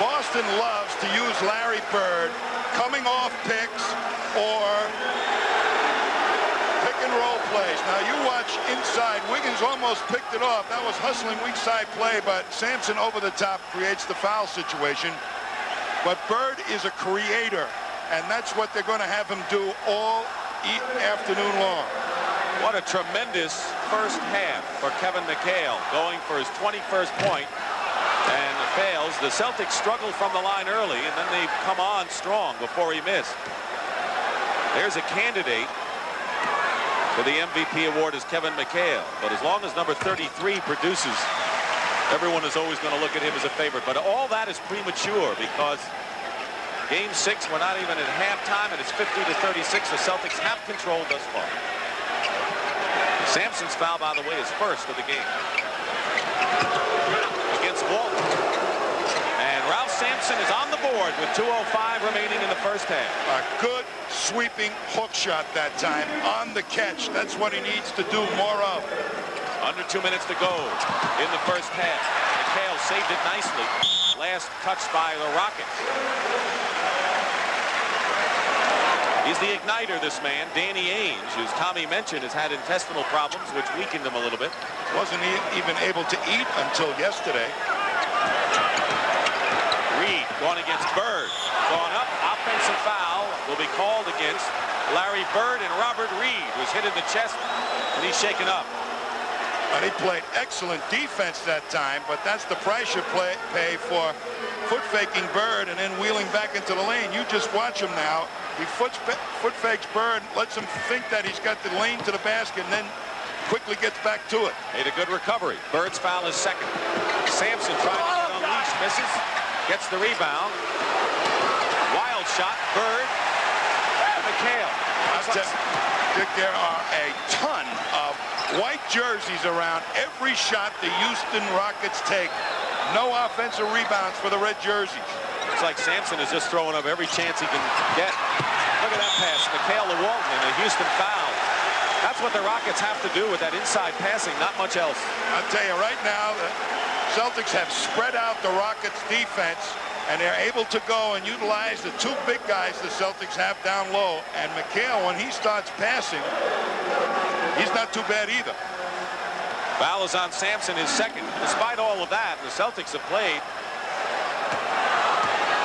Boston loves to use Larry Bird coming off picks or pick and roll plays. Now you watch inside. Wiggins almost picked it off. That was hustling weak side play, but Sampson over the top creates the foul situation. But Bird is a creator, and that's what they're going to have him do all afternoon long. What a tremendous first half for Kevin McHale, going for his 21st point. And fails. The Celtics struggled from the line early, and then they've come on strong before he missed. There's a candidate for the MVP award is Kevin McHale. But as long as number 33 produces, everyone is always going to look at him as a favorite. But all that is premature because Game 6, we're not even at halftime, and it's 50-36. The Celtics have control thus far. Sampson's foul, by the way, is first of the game against Walton. And Ralph Sampson is on the board with 2:05 remaining in the first half. A good sweeping hook shot that time on the catch. That's what he needs to do more of. Under 2 minutes to go in the first half. McHale saved it nicely. Last touch by the Rockets. He's the igniter, this man, Danny Ainge, who, as Tommy mentioned, has had intestinal problems, which weakened him a little bit. Wasn't even able to eat until yesterday. Reid going against Bird. Going up. Offensive foul will be called against Larry Bird, and Robert Reid was hit in the chest, and he's shaken up. He played excellent defense that time, but that's the price you pay for foot faking Bird and then wheeling back into the lane. You just watch him now. He foot fakes Bird, lets him think that he's got the lane to the basket, and then quickly gets back to it. Made a good recovery. Bird's foul is second. Sampson trying to get unleashed, misses, gets the rebound. Wild shot, Bird, McHale. Dick, there are a ton of white jerseys around every shot the Houston Rockets take. No offensive rebounds for the red jerseys. Looks like Sampson is just throwing up every chance he can get. Look at that pass. McHale to Walton, and a Houston foul. That's what the Rockets have to do with that inside passing, not much else. I'll tell you right now, the Celtics have spread out the Rockets defense, and they're able to go and utilize the two big guys the Celtics have down low. And McHale, when he starts passing, he's not too bad either. Foul is on Sampson, his second. Despite all of that, the Celtics have played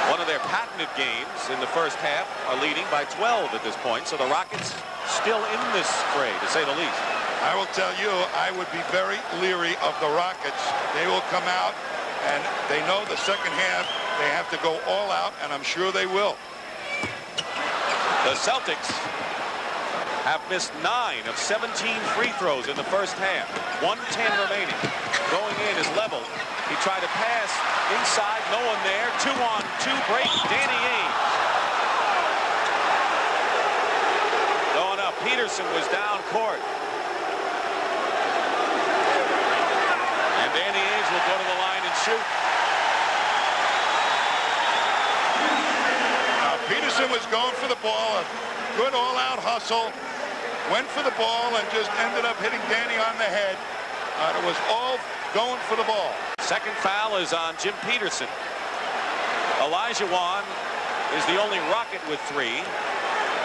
one of their patented games in the first half, are leading by 12 at this point. So the Rockets still in this fray, to say the least. I will tell you, I would be very leery of the Rockets. They will come out, and they know the second half they have to go all out, and I'm sure they will. The Celtics have missed 9 of 17 free throws in the first half. 1:10 remaining. Going in is level. He tried to pass inside, no one there. 2-on-2 break, Danny Ainge. Going up, Peterson was down court. And Danny Ainge will go to the line and shoot. Peterson was going for the ball, a good all-out hustle. Went for the ball and just ended up hitting Danny on the head. It was all going for the ball. Second foul is on Jim Peterson. Olajuwon is the only Rocket with 3.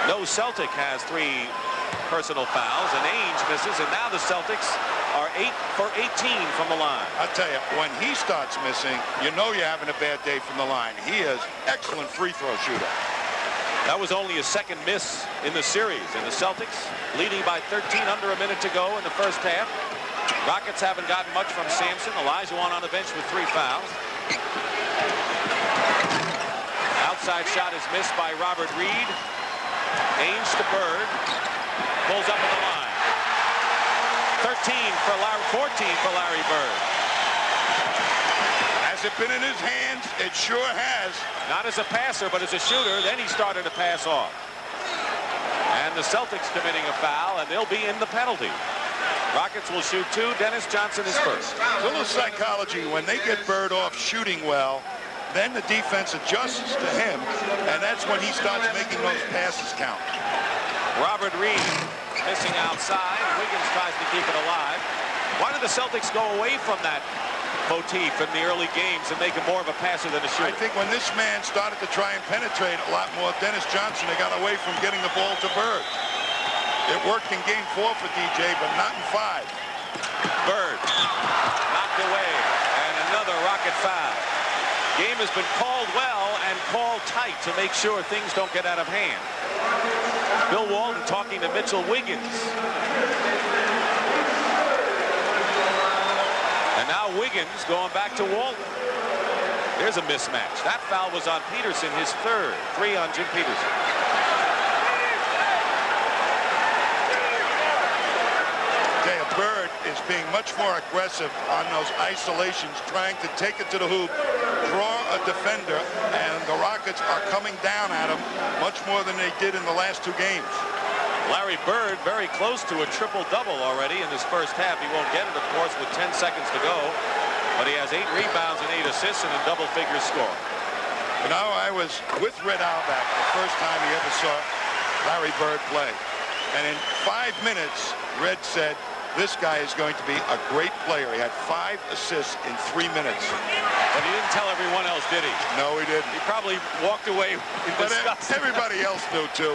No Celtic has 3 personal fouls, and Ainge misses, and now the Celtics are 8 for 18 from the line. I'll tell you, when he starts missing, you know you're having a bad day from the line. He is excellent free throw shooter. That was only his second miss in the series, and the Celtics leading by 13, under a minute to go in the first half. Rockets haven't gotten much from Sampson. Olajuwon on the bench with 3 fouls. Outside shot is missed by Robert Reid. Ainge to Bird. Pulls up at the line. 14 for Larry Bird. Has it been in his hands? It sure has. Not as a passer, but as a shooter. Then he started to pass off. And the Celtics committing a foul, and they'll be in the penalty. Rockets will shoot 2. Dennis Johnson is first. A little psychology. When they get Bird off shooting well, then the defense adjusts to him, and that's when he starts making those passes count. Robert Reid missing outside. Wiggins tries to keep it alive. Why did the Celtics go away from that motif in the early games and make him more of a passer than a shooter? I think when this man started to try and penetrate a lot more, Dennis Johnson, they got away from getting the ball to Bird. It worked in game 4 for DJ, but not in 5. Bird knocked away, and another Rocket foul. Game has been called well and called tight to make sure things don't get out of hand. Bill Walton talking to Mitchell Wiggins. And now Wiggins going back to Walton. There's a mismatch. That foul was on Peterson, his 3rd. 3 on Jim Peterson. Bird is being much more aggressive on those isolations, trying to take it to the hoop, draw a defender, and the Rockets are coming down at him much more than they did in the last 2 games. Larry Bird very close to a triple-double already in this first half. He won't get it, of course, with 10 seconds to go, but he has 8 rebounds and 8 assists and a double-figure score. You know, I was with Red Auerbach the first time he ever saw Larry Bird play, and in 5 minutes, Red said, This guy is going to be a great player. He had 5 assists in 3 minutes. But he didn't tell everyone else, did he? No, he didn't. He probably walked away in But disgust. everybody else knew, too.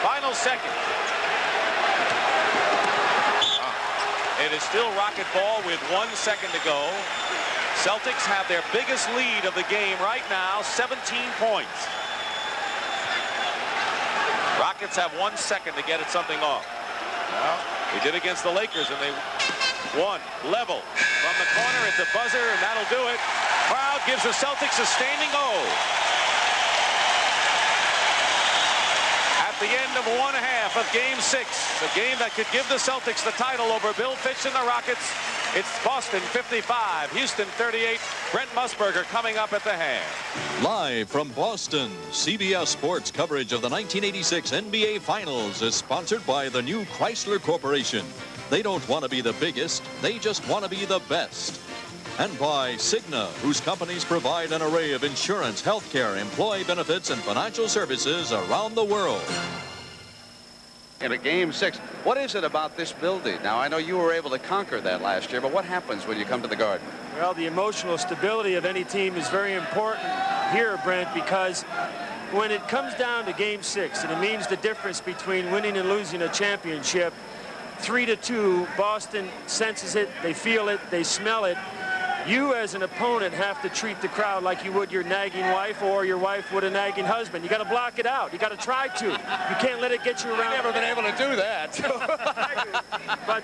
Final second. It is still Rocket ball with 1 second to go. Celtics have their biggest lead of the game right now, 17 points. Rockets have 1 second to get it something off. Well, They did against the Lakers, and they won. Level from the corner at the buzzer, and that'll do it. Crowd gives the Celtics a standing O. At the end of 1/2 of Game 6, the game that could give the Celtics the title over Bill Fitch and the Rockets, it's Boston 55, Houston 38. Brent Musburger coming up at the half. Live from Boston, CBS Sports coverage of the 1986 NBA Finals is sponsored by the new Chrysler Corporation. They don't want to be the biggest, they just want to be the best. And by Cigna, whose companies provide an array of insurance, healthcare, employee benefits, and financial services around the world. In a Game 6, what is it about this building? Now, I know you were able to conquer that last year, but what happens when you come to the Garden? Well, the emotional stability of any team is very important here, Brent, because when it comes down to Game 6, and it means the difference between winning and losing a championship, 3-2, Boston senses it, they feel it, they smell it. You as an opponent have to treat the crowd like you would your nagging wife or your wife would a nagging husband. You got to block it out. You got to try to. You can't let it get you around. I've never been able to do that. But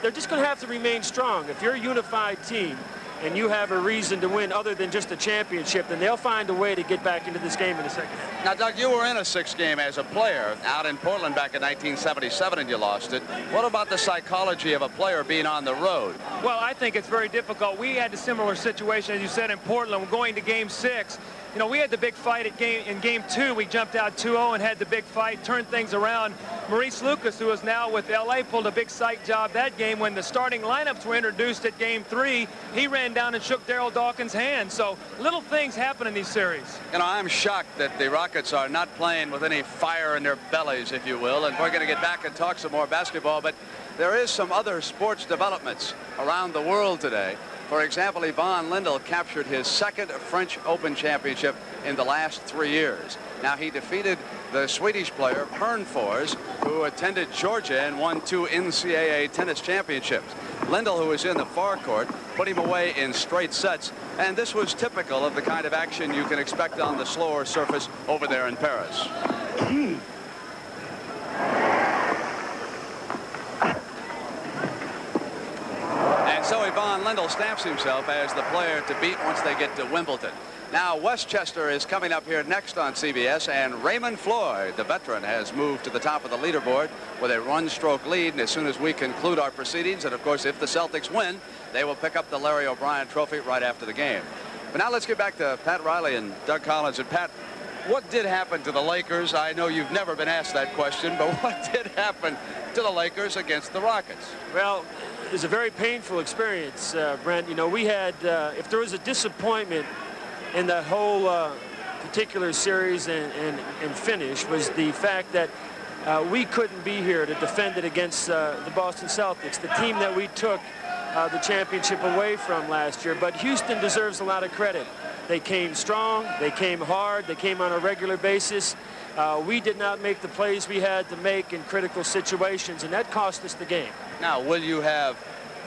they're just going to have to remain strong. If you're a unified team and you have a reason to win other than just a championship, then they'll find a way to get back into this game in the second half. Now, Doug, you were in a 6th game as a player out in Portland back in 1977, and you lost it. What about the psychology of a player being on the road? Well, I think it's very difficult. We had a similar situation, as you said, in Portland. We're going to Game 6. You know, we had the big fight in Game 2. We jumped out 2-0 and had the big fight, turned things around. Maurice Lucas, who is now with L.A., pulled a big psych job that game. When the starting lineups were introduced at Game 3, he ran down and shook Darryl Dawkins' hand. So little things happen in these series. You know, I'm shocked that the Rockets are not playing with any fire in their bellies, if you will, and we're going to get back and talk some more basketball, but there is some other sports developments around the world today. For example, Yvonne Lendl captured his 2nd French Open championship in the last 3 years. Now, he defeated the Swedish player Pernfors, who attended Georgia and won 2 NCAA tennis championships. Lendl, who was in the far court, put him away in straight sets, and this was typical of the kind of action you can expect on the slower surface over there in Paris. And so Yvonne Lendl stamps himself as the player to beat once they get to Wimbledon. Now, Westchester is coming up here next on CBS, and Raymond Floyd, the veteran, has moved to the top of the leaderboard with a one-stroke lead. And as soon as we conclude our proceedings, and of course, if the Celtics win, they will pick up the Larry O'Brien Trophy right after the game. But now let's get back to Pat Riley and Doug Collins. And Pat, what did happen to the Lakers? I know you've never been asked that question, but what did happen to the Lakers against the Rockets? Well, it was a very painful experience, Brent. You know, we had, if there was a disappointment in the whole particular series and finish, was the fact that we couldn't be here to defend it against the Boston Celtics, the team that we took the championship away from last year. But Houston deserves a lot of credit. They came strong, they came hard, they came on a regular basis. We did not make the plays we had to make in critical situations, and that cost us the game. Now, will you have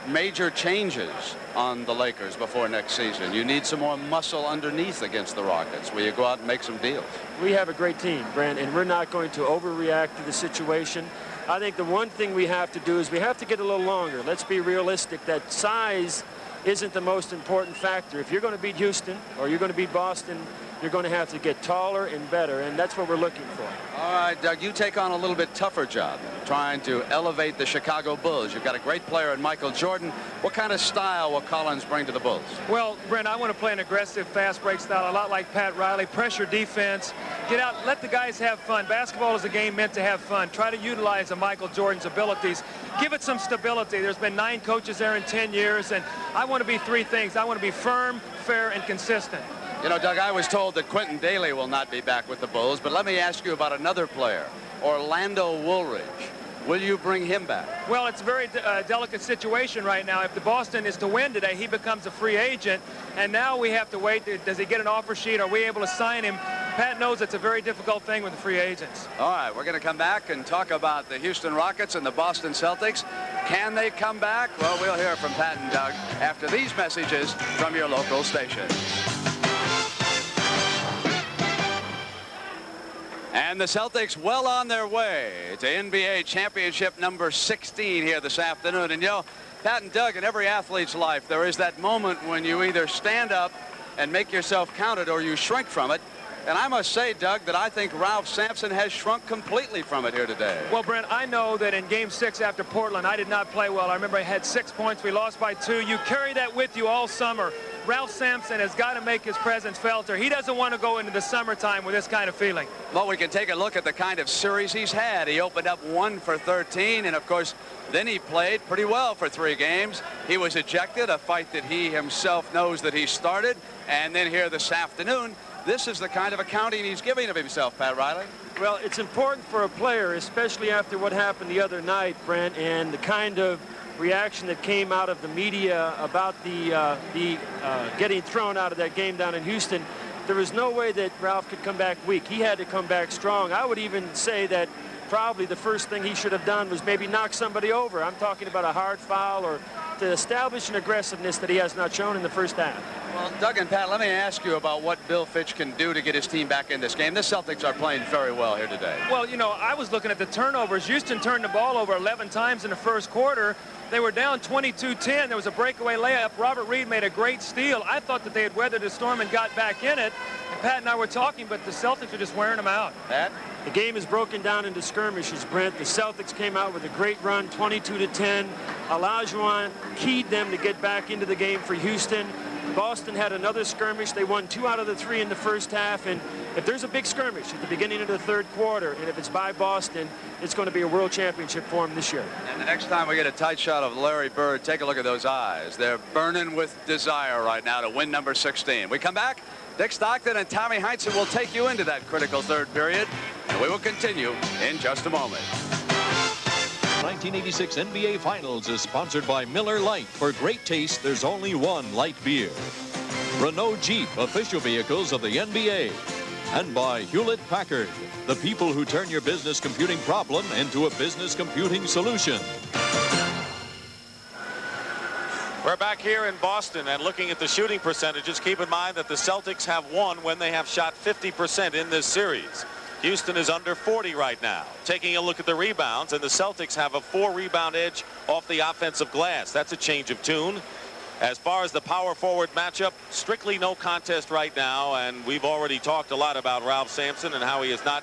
major changes on the Lakers before next season? You need some more muscle underneath against the Rockets. Will you go out and make some deals? We have a great team, Brent, and we're not going to overreact to the situation. I think the one thing we have to do is we have to get a little longer. Let's be realistic that size isn't the most important factor. If you're going to beat Houston or you're going to beat Boston, you're going to have to get taller and better, and that's what we're looking for. All right, Doug, you take on a little bit tougher job, trying to elevate the Chicago Bulls. You've got a great player in Michael Jordan. What kind of style will Collins bring to the Bulls? Well, Brent, I want to play an aggressive, fast break style, a lot like Pat Riley, pressure defense, get out, let the guys have fun. Basketball is a game meant to have fun. Try to utilize Michael Jordan's abilities. Give it some stability. There's been 9 coaches there in 10 years, and I want to be 3 things. I want to be firm, fair, and consistent. You know, Doug, I was told that Quentin Daly will not be back with the Bulls, but let me ask you about another player, Orlando Woolridge. Will you bring him back? Well, it's a very delicate situation right now. If the Boston is to win today, he becomes a free agent, and now we have to wait. Does he get an offer sheet? Are we able to sign him? Pat knows it's a very difficult thing with the free agents. All right, we're going to come back and talk about the Houston Rockets and the Boston Celtics. Can they come back? Well, we'll hear from Pat and Doug after these messages from your local station. And the Celtics well on their way to NBA championship number 16 here this afternoon. And, you know, Pat and Doug, in every athlete's life, there is that moment when you either stand up and make yourself counted or you shrink from it. And I must say, Doug, that I think Ralph Sampson has shrunk completely from it here today. Well, Brent, I know that in Game 6 after Portland, I did not play well. I remember I had 6 points. We lost by 2. You carry that with you all summer. Ralph Sampson has got to make his presence felt, or he doesn't want to go into the summertime with this kind of feeling. Well, we can take a look at the kind of series he's had. He opened up 1 for 13, and, of course, then he played pretty well for 3 games. He was ejected, a fight that he himself knows that he started. And then here this afternoon, this is the kind of accounting he's giving of himself, Pat Riley. Well, it's important for a player, especially after what happened the other night, Brent, and the kind of reaction that came out of the media about the getting thrown out of that game down in Houston. There was no way that Ralph could come back weak. He had to come back strong. I would even say that probably the first thing he should have done was maybe knock somebody over. I'm talking about a hard foul or to establish an aggressiveness that he has not shown in the first half. Well, Doug and Pat, let me ask you about what Bill Fitch can do to get his team back in this game. The Celtics are playing very well here today. Well, you know, I was looking at the turnovers. Houston turned the ball over 11 times in the first quarter. They were down 22-10. There was a breakaway layup. Robert Reid made a great steal. I thought that they had weathered the storm and got back in it. And Pat and I were talking, but the Celtics are just wearing them out. Pat? The game is broken down into skirmishes, Brent. The Celtics came out with a great run, 22-10. Olajuwon keyed them to get back into the game for Houston. Boston had another skirmish. They won 2 out of the 3 in the first half. And if there's a big skirmish at the beginning of the third quarter, and if it's by Boston, it's going to be a world championship for them this year. And the next time we get a tight shot of Larry Bird, take a look at those eyes. They're burning with desire right now to win number 16. We come back. Dick Stockton and Tommy Heinsohn will take you into that critical third period, and we will continue in just a moment. 1986 NBA Finals is sponsored by Miller Lite. For great taste, there's only one light beer. Renault Jeep, official vehicles of the NBA. And by Hewlett-Packard, the people who turn your business computing problem into a business computing solution. We're back here in Boston and looking at the shooting percentages. Keep in mind that the Celtics have won when they have shot 50% in this series. Houston is under 40 right now. Taking a look at the rebounds, and the Celtics have a 4-rebound edge off the offensive glass. That's a change of tune. As far as the power forward matchup, strictly no contest right now, and we've already talked a lot about Ralph Sampson and how he has not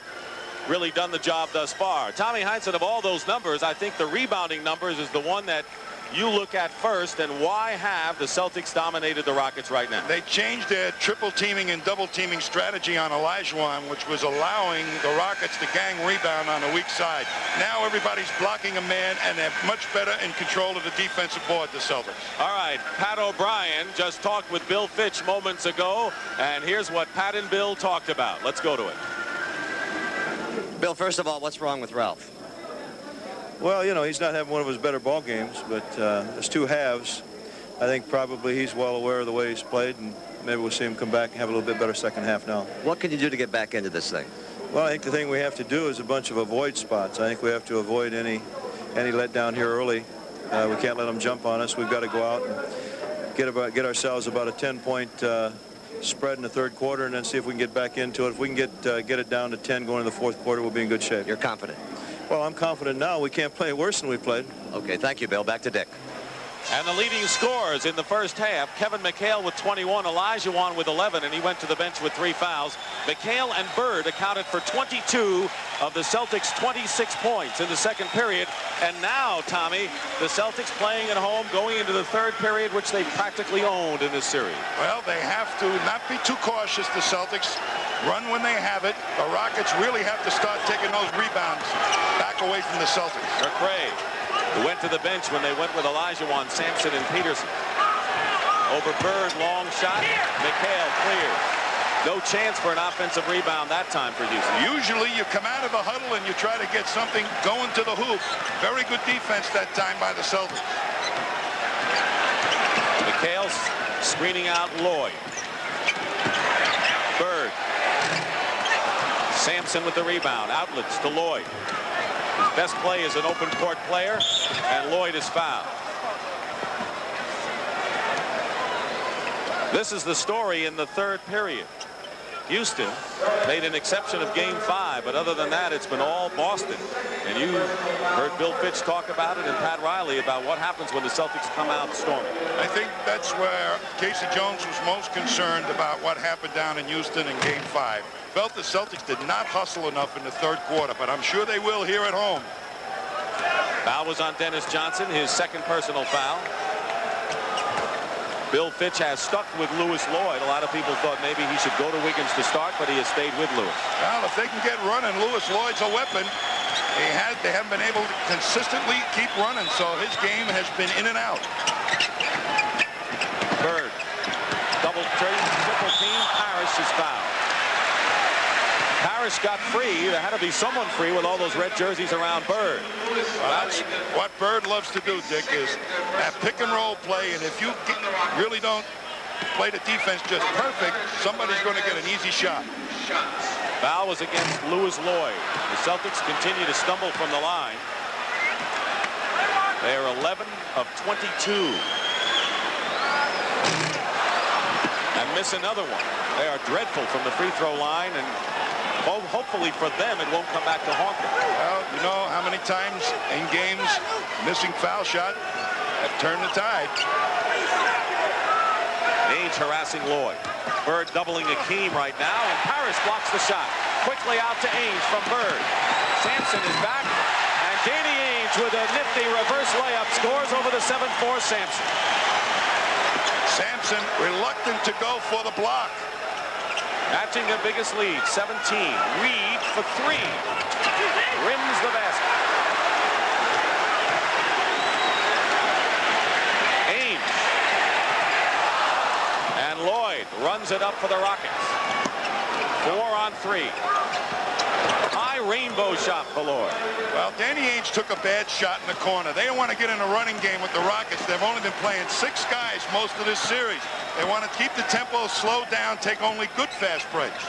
really done the job thus far. Tommy Heinsohn, of all those numbers, I think the rebounding numbers is the one that you look at first, and why have the Celtics dominated the Rockets right now? They changed their triple teaming and double teaming strategy on Olajuwon, which was allowing the Rockets to gang rebound on the weak side. Now everybody's blocking a man, and they're much better in control of the defensive board, the Celtics. All right, Pat O'Brien just talked with Bill Fitch moments ago, and here's what Pat and Bill talked about. Let's go to it. Bill, first of all, what's wrong with Ralph? Well, you know, he's not having one of his better ball games, but there's 2 halves. I think probably he's well aware of the way he's played, and maybe we'll see him come back and have a little bit better second half now. What can you do to get back into this thing? Well, I think the thing we have to do is a bunch of avoid spots. I think we have to avoid any letdown here early. We can't let them jump on us. We've got to go out and get ourselves about a 10-point spread in the third quarter, and then see if we can get back into it. If we can get it down to 10 going into the fourth quarter, we'll be in good shape. You're confident? Well, I'm confident now. We can't play worse than we played. Okay, thank you, Bill. Back to Dick. And the leading scorers in the first half, Kevin McHale with 21, Olajuwon with 11, and he went to the bench with 3 fouls. McHale and Bird accounted for 22 of the Celtics' 26 points in the second period. And now, Tommy, the Celtics playing at home, going into the third period, which they practically owned in this series. Well, they have to not be too cautious, the Celtics. Run when they have it. The Rockets really have to start taking those rebounds back away from the Celtics. McCray, who went to the bench when they went with Olajuwon, Sampson, and Peterson. Over Bird, long shot. McHale clears. No chance for an offensive rebound that time for Houston. Usually you come out of the huddle and you try to get something going to the hoop. Very good defense that time by the Celtics. McHale screening out Lloyd. Bird. Sampson with the rebound. Outlets to Lloyd. His best play is an open court player, and Lloyd is fouled. This is the story in the third period. Houston made an exception of Game 5, but other than that, it's been all Boston. And you heard Bill Fitch talk about it and Pat Riley about what happens when the Celtics come out storming. I think that's where Casey Jones was most concerned about what happened down in Houston in Game 5. Felt the Celtics did not hustle enough in the third quarter, but I'm sure they will here at home. Foul was on Dennis Johnson, his second personal foul. Bill Fitch has stuck with Lewis Lloyd. A lot of people thought maybe he should go to Wiggins to start, but he has stayed with Lewis. Well, if they can get running, Lewis Lloyd's a weapon. They haven't been able to consistently keep running, so his game has been in and out. Bird. Double triple team. Parish is fouled. Parish got free. There had to be someone free with all those red jerseys around Bird. Well, that's what Bird loves to do, Dick, is that pick and roll play, and if you really don't play the defense just perfect, somebody's going to get an easy shot. Foul was against Lewis Lloyd. The Celtics continue to stumble from the line. They are 11 of 22. And miss another one. They are dreadful from the free throw line, and hopefully for them it won't come back to haunt them. Well, you know how many times in games missing foul shot have turned the tide. Ainge harassing Lloyd. Bird doubling Akeem right now, and Parish blocks the shot. Quickly out to Ainge from Bird. Sampson is back, and Danny Ainge with a nifty reverse layup scores over the 7-4 Sampson. Sampson reluctant to go for the block. Matching their biggest lead, 17. Reid for 3. Rims the basket. Ainge. And Lloyd runs it up for the Rockets. 4 on 3. High rainbow shot for Lloyd. Well, Danny Ainge took a bad shot in the corner. They don't want to get in a running game with the Rockets. They've only been playing 6 guys most of this series. They want to keep the tempo, slow down, take only good fast breaks.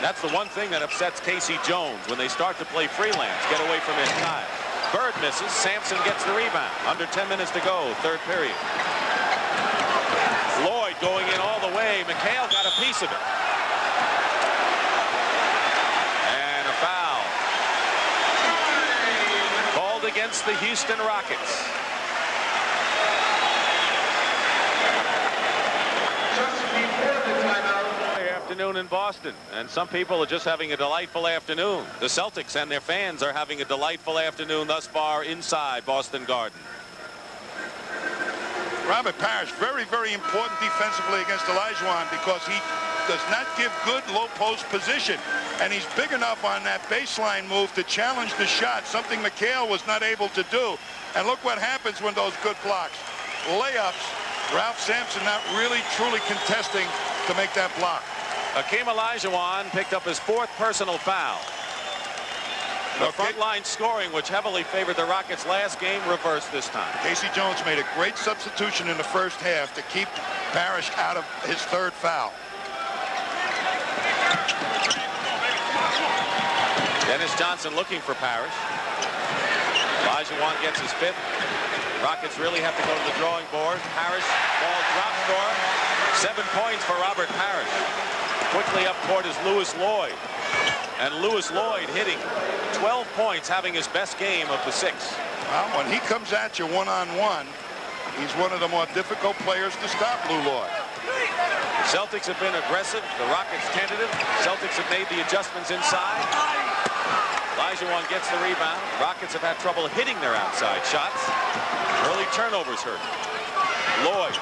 That's the one thing that upsets Casey Jones when they start to play freelance, get away from inside. Bird misses. Sampson gets the rebound. Under 10 minutes to go, third period. Lloyd going in all the way. McHale got a piece of it. And a foul. Called against the Houston Rockets. Afternoon in Boston, and some people are just having a delightful afternoon. The Celtics and their fans are having a delightful afternoon thus far inside Boston Garden. Robert Parish, very, very important defensively against Olajuwon because he does not give good low post position, and he's big enough on that baseline move to challenge the shot, something McHale was not able to do. And look what happens when those good blocks. Layups, Ralph Sampson not really truly contesting to make that block. Hakeem Olajuwon picked up his 4th personal foul. The front line scoring, which heavily favored the Rockets last game, reversed this time. Casey Jones made a great substitution in the first half to keep Parish out of his 3rd foul. Dennis Johnson looking for Parish. Olajuwon gets his 5th. Rockets really have to go to the drawing board. Parish, ball dropped for him. 7 points for Robert Parish. Quickly up court is Lewis Lloyd. And Lewis Lloyd hitting 12 points, having his best game of the 6. Well, when he comes at you one-on-one, he's one of the more difficult players to stop, Lou Lloyd. Celtics have been aggressive. The Rockets tentative. Celtics have made the adjustments inside. Olajuwon gets the rebound. Rockets have had trouble hitting their outside shots. Early turnovers hurt. Lloyd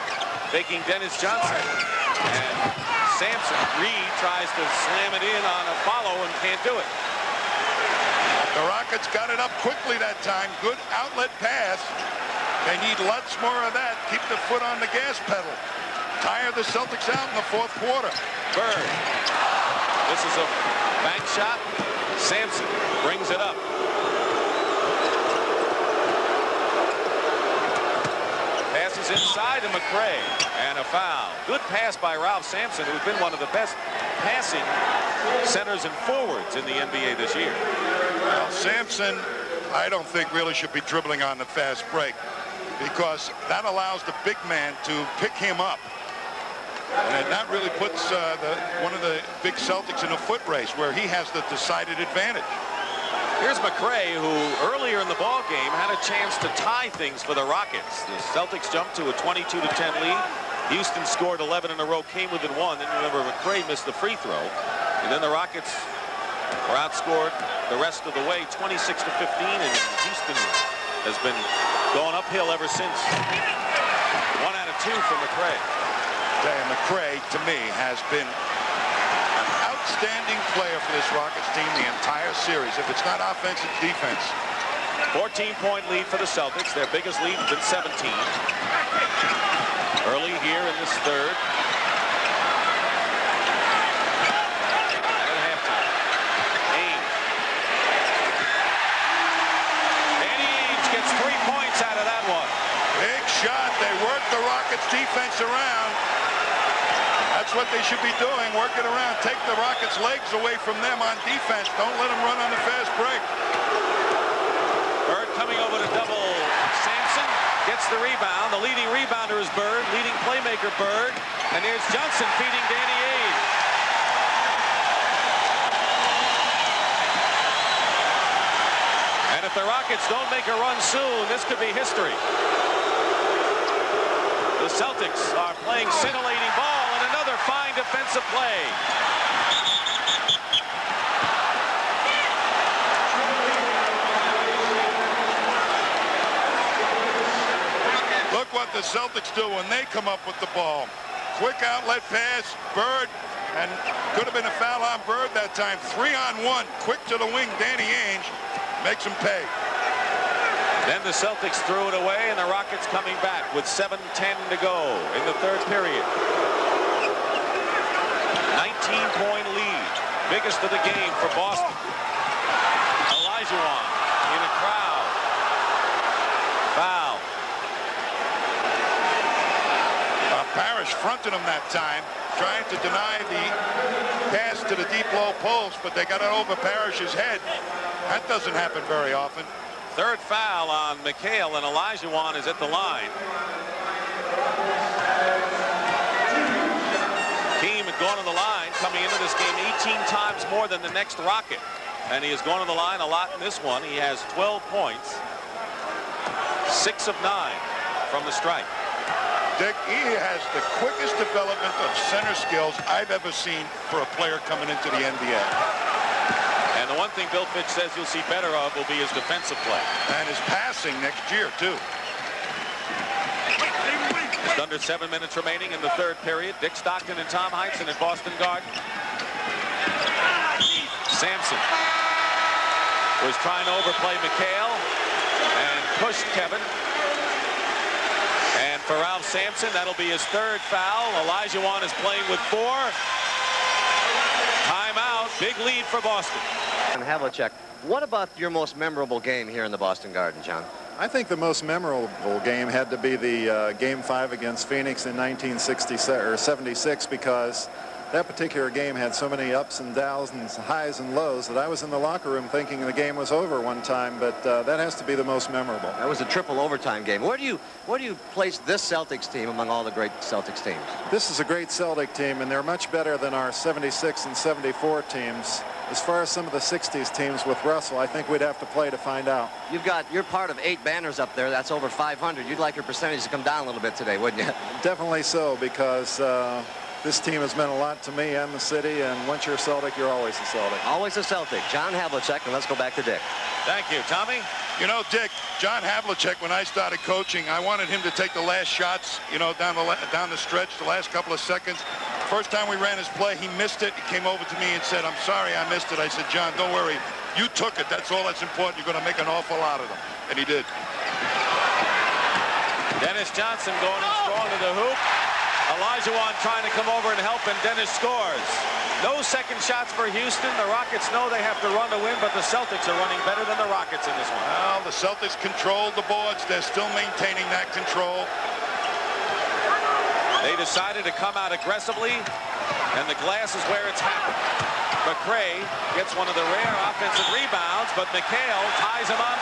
faking Dennis Johnson. And Sampson. Reid tries to slam it in on a follow and can't do it. The Rockets got it up quickly that time. Good outlet pass. They need lots more of that. Keep the foot on the gas pedal. tire the Celtics out in the fourth quarter. Bird. This is a bank shot. Sampson brings it up. Passes inside to McCray. And a foul. Good pass by Ralph Sampson, who's been one of the best passing centers and forwards in the NBA this year. Well, Sampson, I don't think really should be dribbling on the fast break, because that allows the big man to pick him up. And that really puts one of the big Celtics in a foot race where he has the decided advantage. Here's McCray, who earlier in the ball game had a chance to tie things for the Rockets. The Celtics jumped to a 22-10 lead. Houston scored 11 in a row, came within one. Then remember, McCray missed the free throw. And then the Rockets were outscored the rest of the way, 26-15. And Houston has been going uphill ever since. 1 out of 2 for McCray. McCray, to me, has been an outstanding player for this Rockets team the entire series. If it's not offense, it's defense. 14-point lead for the Celtics. Their biggest lead has been 17. Early here in this third. At halftime. Ainge. Danny Ainge gets 3 points out of that one. Big shot. They work the Rockets defense around. That's what they should be doing, work it around. Take the Rockets' legs away from them on defense. Don't let them run on the fast break. Bird coming over to double Sampson. Gets the rebound. The leading rebounder is Bird. Leading playmaker Bird. And here's Johnson feeding Danny Ainge. And if the Rockets don't make a run soon, this could be history. The Celtics are playing scintillating ball, and another fine defensive play. Look what the Celtics do when they come up with the ball. Quick outlet pass, Bird, and could have been a foul on Bird that time. 3-on-1, quick to the wing, Danny Ainge makes him pay. Then the Celtics threw it away, and the Rockets coming back with 7:10 to go in the third period. 19-point lead, biggest of the game for Boston. Olajuwon in a crowd. Foul. Parish fronted him that time, trying to deny the pass to the deep low post, but they got it over Parish's head. That doesn't happen very often. Third foul on McHale, and Olajuwon is at the line. Keem had gone on the line coming into this game 18 times more than the next Rocket. And he has gone on the line a lot in this one. He has 12 points. 6 of 9 from the stripe. Dick, he has the quickest development of center skills I've ever seen for a player coming into the NBA. And the one thing Bill Fitch says you'll see better of will be his defensive play. And his passing next year, too. Just under 7 minutes remaining in the third period. Dick Stockton and Tom Heinsohn at Boston Garden. Sampson was trying to overplay McHale and pushed Kevin. And for Ralph Sampson, that'll be his third foul. Olajuwon is playing with 4. Timeout. Big lead for Boston. And Havlicek, what about your most memorable game here in the Boston Garden, John? I think the most memorable game had to be the Game 5 against Phoenix in 1976 because that particular game had so many ups and downs and highs and lows that I was in the locker room thinking the game was over one time, but that has to be the most memorable. That was a triple overtime game. Where do you place this Celtics team among all the great Celtics teams? This is a great Celtic team, and they're much better than our 76 and 74 teams. As far as some of the 60s teams with Russell, I think we'd have to play to find out. You're part of 8 banners up there. That's over 500. You'd like your percentage to come down a little bit today, wouldn't you? Definitely so, because this team has meant a lot to me and the city, and once you're a Celtic, you're always a Celtic. Always a Celtic. John Havlicek, and let's go back to Dick. Thank you. Tommy? You know, Dick, John Havlicek, when I started coaching, I wanted him to take the last shots, you know, down the stretch, the last couple of seconds. First time we ran his play, he missed it. He came over to me and said, "I'm sorry I missed it." I said, "John, don't worry. You took it. That's all that's important. You're going to make an awful lot of them." And he did. Dennis Johnson going in strong to the hoop. Olajuwon trying to come over and help, and Dennis scores. No second shots for Houston. The Rockets know they have to run to win, but the Celtics are running better than the Rockets in this one. Well, the Celtics controlled the boards. They're still maintaining that control. They decided to come out aggressively, and the glass is where it's happened. McCray gets one of the rare offensive rebounds, but McHale ties him up.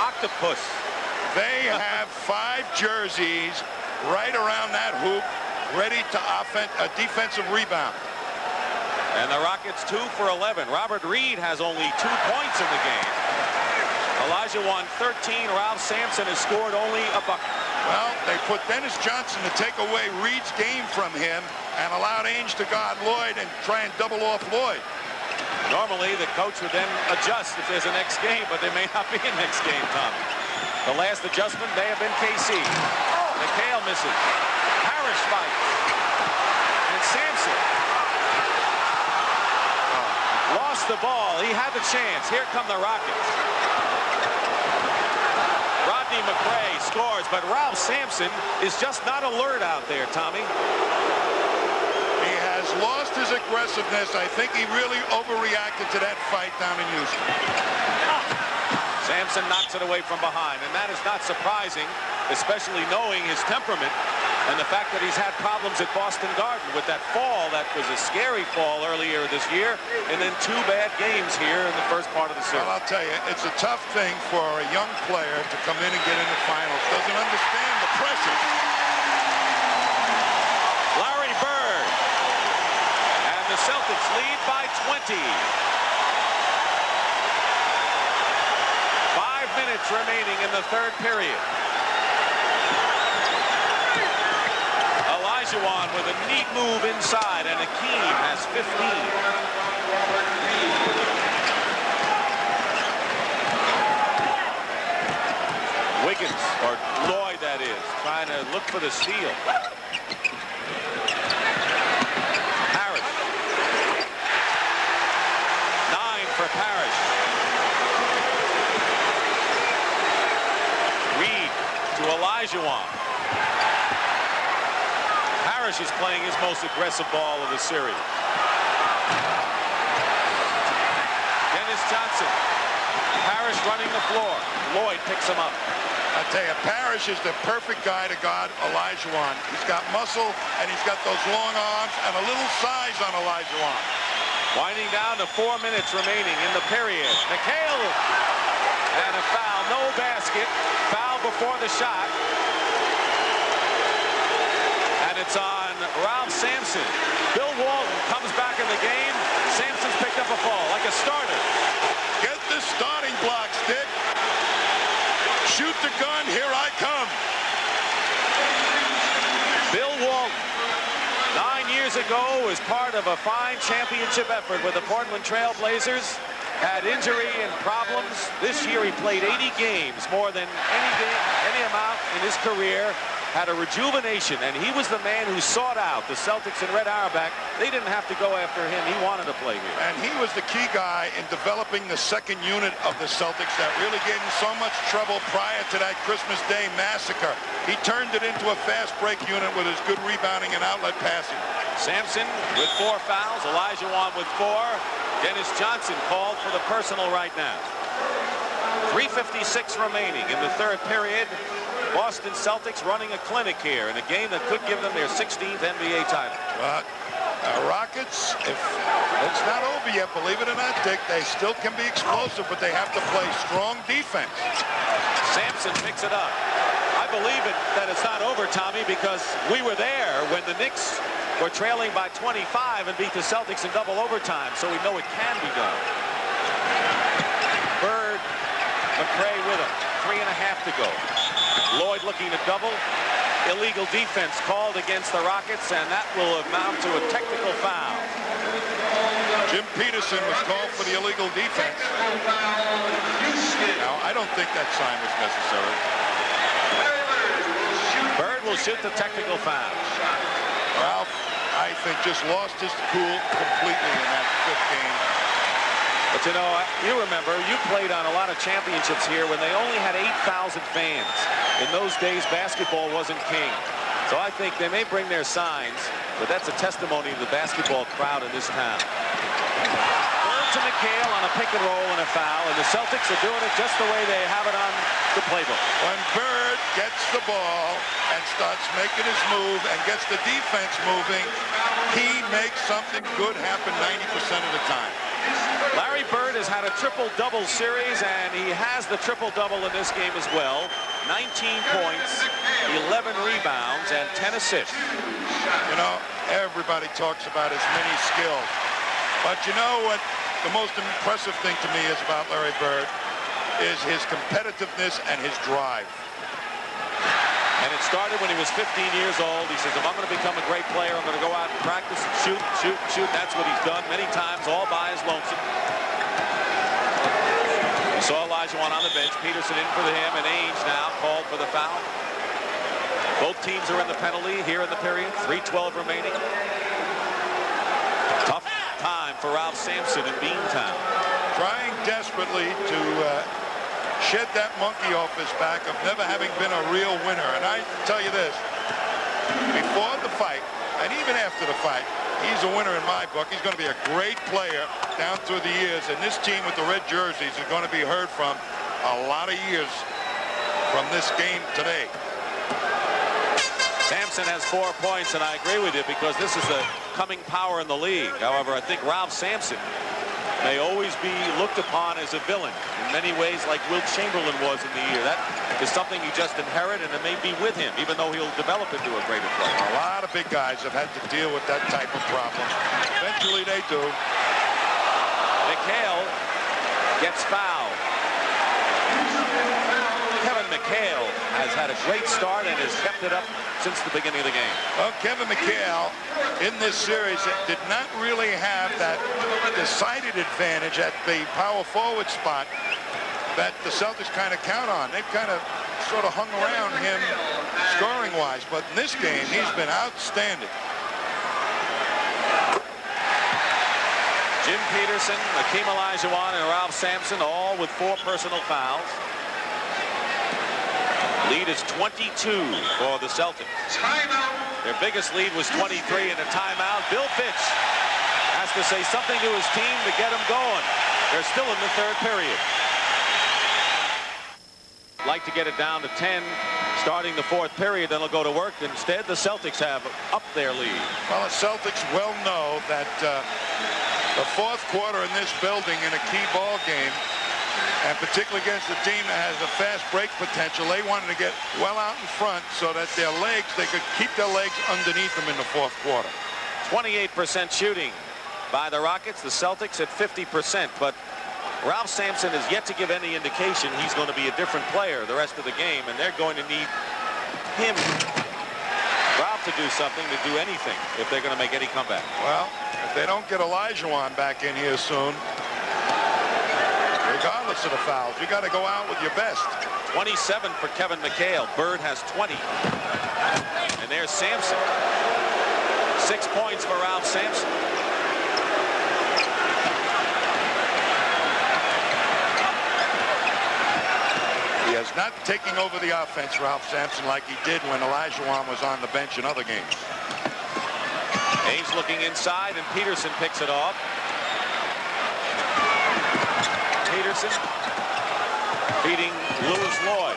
Octopus. They have 5 jerseys right around that hoop, ready to a defensive rebound. And the Rockets 2 for 11. Robert Reid has only 2 points in the game. Olajuwon 13. Ralph Sampson has scored only a bucket. Well, they put Dennis Johnson to take away Reid's game from him and allowed Ainge to guard Lloyd and try and double off Lloyd. Normally, the coach would then adjust if there's a next game, but there may not be a next game, Tommy. The last adjustment may have been KC. McHale misses. Parish fights. And Sampson lost the ball. He had the chance. Here come the Rockets. McCray scores, but Ralph Sampson is just not alert out there, Tommy. He has lost his aggressiveness. I think he really overreacted to that fight down in Houston. Sampson knocks it away from behind, and that is not surprising, especially knowing his temperament and the fact that he's had problems at Boston Garden with that fall. That was a scary fall earlier this year, and then 2 bad games here in the first part of the series. Well, I'll tell you, it's a tough thing for a young player to come in and get in the finals. Doesn't understand the pressure. Larry Bird. And the Celtics lead by 20. 5 minutes remaining in the third period. Olajuwon with a neat move inside, and Akeem has 15. Wiggins, or Lloyd that is, trying to look for the steal. Parish. 9 for Parish. Reid to Olajuwon. Parish is playing his most aggressive ball of the series. Dennis Johnson. Parish running the floor. Lloyd picks him up. I tell you, Parish is the perfect guy to guard Olajuwon. He's got muscle, and he's got those long arms and a little size on Olajuwon. Winding down to 4 minutes remaining in the period. McHale. And a foul. No basket. Foul before the shot. It's on Ralph Sampson. Bill Walton comes back in the game. Sampson's picked up a fall like a starter. Get the starting blocks, Dick. Shoot the gun. Here I come. Bill Walton, 9 years ago, was part of a fine championship effort with the Portland Trail Blazers. Had injury and problems. This year he played 80 games, more than any amount in his career. Had a rejuvenation, and he was the man who sought out the Celtics and Red Auerbach. They didn't have to go after him. He wanted to play here. And he was the key guy in developing the second unit of the Celtics that really gave him so much trouble prior to that Christmas Day massacre. He turned it into a fast break unit with his good rebounding and outlet passing. Sampson with 4 fouls. Olajuwon with 4. Dennis Johnson called for the personal right now. 3:56 remaining in the third period. Boston Celtics running a clinic here in a game that could give them their 16th NBA title. But Rockets, if it's not over yet, believe it or not, Dick, they still can be explosive, but they have to play strong defense. Sampson picks it up. I believe that it's not over, Tommy, because we were there when the Knicks were trailing by 25 and beat the Celtics in double overtime, so we know it can be done. Bird, McCray with him. 3.5 to go. Lloyd looking to double. Illegal defense called against the Rockets, and that will amount to a technical foul. Jim Peterson was called for the illegal defense. Now, I don't think that sign was necessary. Bird will shoot the technical foul. Ralph, I think, just lost his cool completely in that 5th game. But you know, you remember, you played on a lot of championships here when they only had 8,000 fans. In those days, basketball wasn't king. So I think they may bring their signs, but that's a testimony to the basketball crowd in this town. Bird to McHale on a pick and roll and a foul, and the Celtics are doing it just the way they have it on the playbook. When Bird gets the ball and starts making his move and gets the defense moving, he makes something good happen 90% of the time. Larry Bird has had a triple-double series, and he has the triple-double in this game as well. 19 points, 11 rebounds, and 10 assists. You know, everybody talks about his many skills. But you know what the most impressive thing to me is about Larry Bird is his competitiveness and his drive. And it started when he was 15 years old. He says, if I'm going to become a great player, I'm going to go out and practice and shoot, shoot, shoot. That's what he's done many times, all by his lonesome. We saw Olajuwon on the bench. Peterson in for him, and Ainge now called for the foul. Both teams are in the penalty here in the period. 3:12 remaining. Tough time for Ralph Sampson in Beantown. Trying desperately to shed that monkey off his back of never having been a real winner. And I tell you this, before the fight, and even after the fight, he's a winner in my book. He's going to be a great player down through the years. And this team with the red jerseys is going to be heard from a lot of years from this game today. Sampson has 4 points, and I agree with you because this is the coming power in the league. However, I think Ralph Sampson may always be looked upon as a villain in many ways, like Wilt Chamberlain was in the year. That is something you just inherit, and it may be with him, even though he'll develop into a greater player. A lot of big guys have had to deal with that type of problem. Eventually they do. McHale gets fouled. Kevin McHale has had a great start and has kept it up since the beginning of the game. Well, Kevin McHale in this series did not really have that decided advantage at the power forward spot that the Celtics kind of count on. They've kind of sort of hung around him scoring-wise, but in this game, he's been outstanding. Jim Peterson, Akeem Olajuwon, and Ralph Sampson, all with 4 personal fouls. Lead is 22 for the Celtics. Timeout. Their biggest lead was 23 in a timeout. Bill Fitch has to say something to his team to get them going. They're still in the 3rd period. Like to get it down to 10 starting the 4th period, then they'll go to work. Instead, the Celtics have upped their lead. Well, the Celtics well know that the 4th quarter in this building in a key ball game, and particularly against a team that has a fast break potential, they wanted to get well out in front so that their legs, they could keep their legs underneath them in the 4th quarter. 28% shooting by the Rockets, the Celtics at 50%, but Ralph Sampson has yet to give any indication he's going to be a different player the rest of the game, and they're going to need him, Ralph, to do something, to do anything if they're going to make any comeback. Well, if they don't get Olajuwon back in here soon, regardless of the fouls, you got to go out with your best. 27 for Kevin McHale. Bird has 20. And there's Sampson. 6 points for Ralph Sampson. He is not taking over the offense, Ralph Sampson, like he did when Olajuwon was on the bench in other games. Ainge looking inside, and Peterson picks it off. Peterson feeding Lloyd.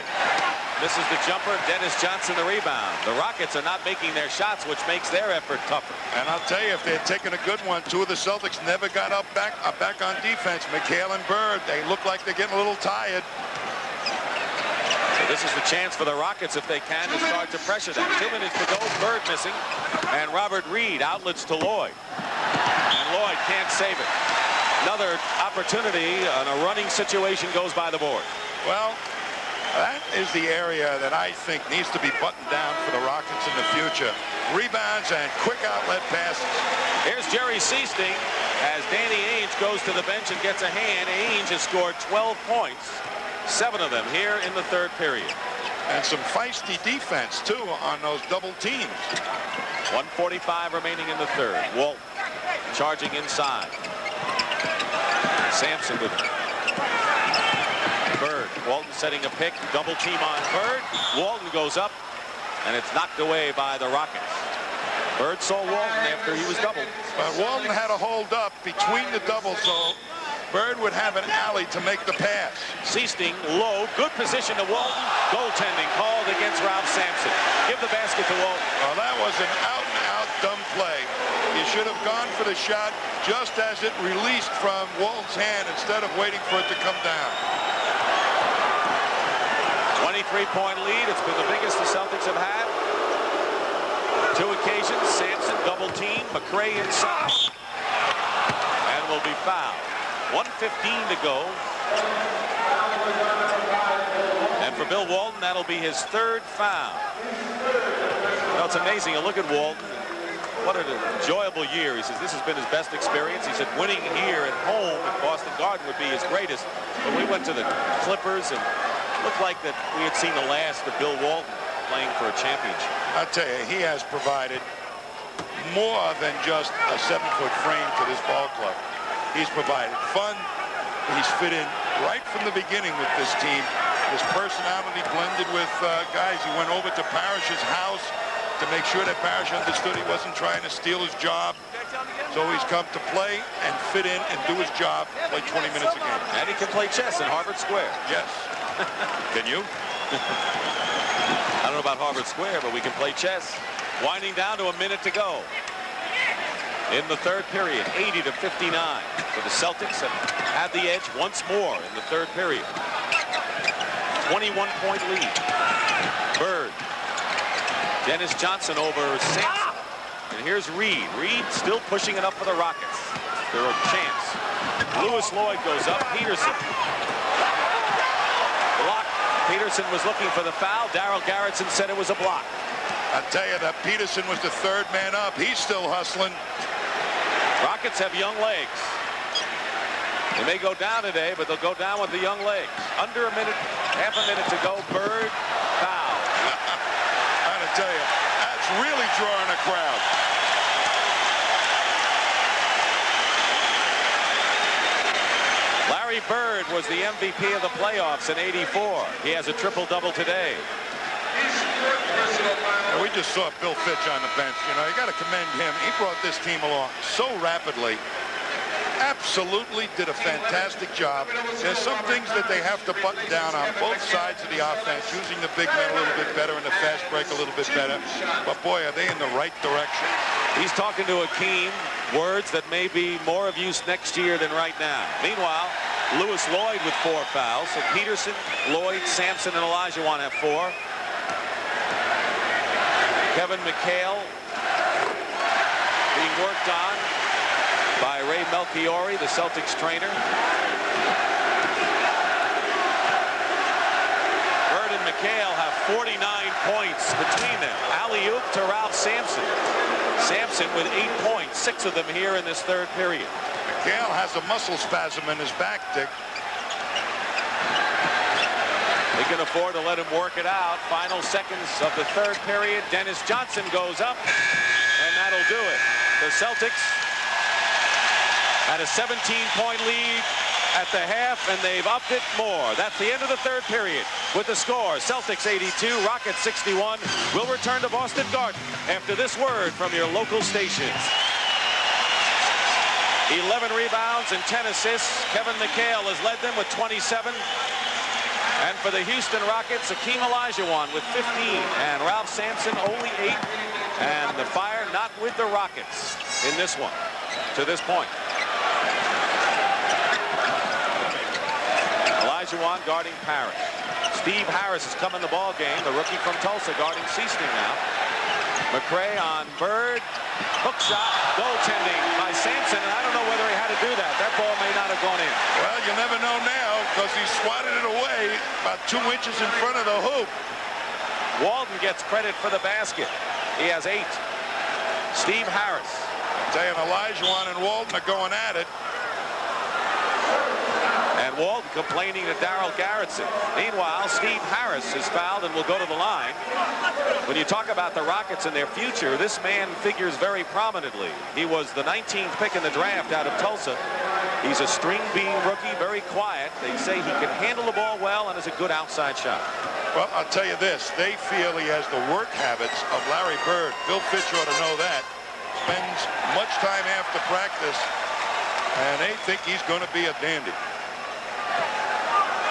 Misses the jumper. Dennis Johnson the rebound. The Rockets are not making their shots, which makes their effort tougher. And I'll tell you, if they had taken a good one, 2 of the Celtics never got back on defense. McHale and Bird, they look like they're getting a little tired. So this is the chance for the Rockets, if they can, to start to pressure them. 2 minutes to go. Bird missing. And Robert Reid outlets to Lloyd. And Lloyd can't save it. Another opportunity on a running situation goes by the board. Well, that is the area that I think needs to be buttoned down for the Rockets in the future. Rebounds and quick outlet passes. Here's Jerry Seasting as Danny Ainge goes to the bench and gets a hand. Ainge has scored 12 points, 7 of them here in the 3rd period. And some feisty defense, too, on those double teams. 1:45 remaining in the 3rd. Walton charging inside. Sampson with Bird. Walton setting a pick. Double team on Bird. Walton goes up, and it's knocked away by the Rockets. Bird saw Walton after he was doubled. But Walton had a hold up between the double, so Bird would have an alley to make the pass. Seasting low, good position to Walton. Goaltending called against Ralph Sampson. Give the basket to Walton. Well, that was an out-and-out dumb play. You should have gone for the shot just as it released from Walton's hand instead of waiting for it to come down. 23-point lead. It's been the biggest the Celtics have had. 2 occasions. Sampson double team. McCray inside. And will be fouled. 1:15 to go. And for Bill Walton, that'll be his 3rd foul. You know, it's amazing. You look at Walton. What an enjoyable year. He says this has been his best experience. He said winning here at home at Boston Garden would be his greatest. But we went to the Clippers and it looked like that we had seen the last of Bill Walton playing for a championship. I tell you, he has provided more than just a 7-foot frame to this ball club. He's provided fun. He's fit in right from the beginning with this team. His personality blended with guys. He went over to Parish's house to make sure that Parish understood he wasn't trying to steal his job. So he's come to play and fit in and do his job, play 20 minutes a game. And he can play chess in Harvard Square. Yes. Can you? I don't know about Harvard Square, but we can play chess. Winding down to a minute to go. In the 3rd period, 80-59. So the Celtics have had the edge once more in the 3rd period. 21-point lead. Bird. Dennis Johnson over Sampson. And here's Reid. Reid still pushing it up for the Rockets. They're a chance. Lewis Lloyd goes up. Peterson. Block. Peterson was looking for the foul. Darryl Garretson said it was a block. I tell you that Peterson was the 3rd man up. He's still hustling. Rockets have young legs. They may go down today, but they'll go down with the young legs. Under a minute, half a minute to go. Bird, foul. I gotta tell you, that's really drawing a crowd. Larry Bird was the MVP of the playoffs in '84. He has a triple-double today. And we just saw Bill Fitch on the bench. You know, you got to commend him. He brought this team along so rapidly. Absolutely did a fantastic job. There's some things that they have to button down on both sides of the offense, using the big men a little bit better and the fast break a little bit better. But boy, are they in the right direction. He's talking to Akeem, words that may be more of use next year than right now. Meanwhile, Lewis Lloyd with 4 fouls. So Peterson, Lloyd, Sampson, and Olajuwon have 4. Kevin McHale being worked on by Ray Melchiori, the Celtics trainer. Bird and McHale have 49 points between them. Alley-oop to Ralph Sampson. Sampson with 8 points, 6 of them here in this 3rd period. McHale has a muscle spasm in his back, Dick. They can afford to let him work it out. Final seconds of the 3rd period. Dennis Johnson goes up, and that'll do it. The Celtics had a 17-point lead at the half, and they've upped it more. That's the end of the 3rd period with the score. Celtics 82, Rockets 61. We'll return to Boston Garden after this word from your local stations. 11 rebounds and 10 assists. Kevin McHale has led them with 27. And for the Houston Rockets, Akeem Olajuwon with 15. And Ralph Sampson only 8. And the Fire not with the Rockets in this one to this point. Olajuwon guarding Parish. Steve Harris has come in the ball game, the rookie from Tulsa, guarding Seasting now. McCray on Bird. Hook shot, goaltending by Sampson, and I don't know whether he had to do that. That ball may not have gone in. Well, you never know now, because he swatted it away about 2 inches in front of the hoop. Walton gets credit for the basket. He has 8. Steve Harris. Saying Olajuwon and Walton are going at it. And Walton complaining to Darryl Garretson. Meanwhile, Steve Harris is fouled and will go to the line. When you talk about the Rockets and their future, this man figures very prominently. He was the 19th pick in the draft out of Tulsa. He's a string bean rookie, very quiet. They say he can handle the ball well and is a good outside shot. Well, I'll tell you this. They feel he has the work habits of Larry Bird. Bill Fisher ought to know that. Spends much time after practice, and they think he's going to be a dandy.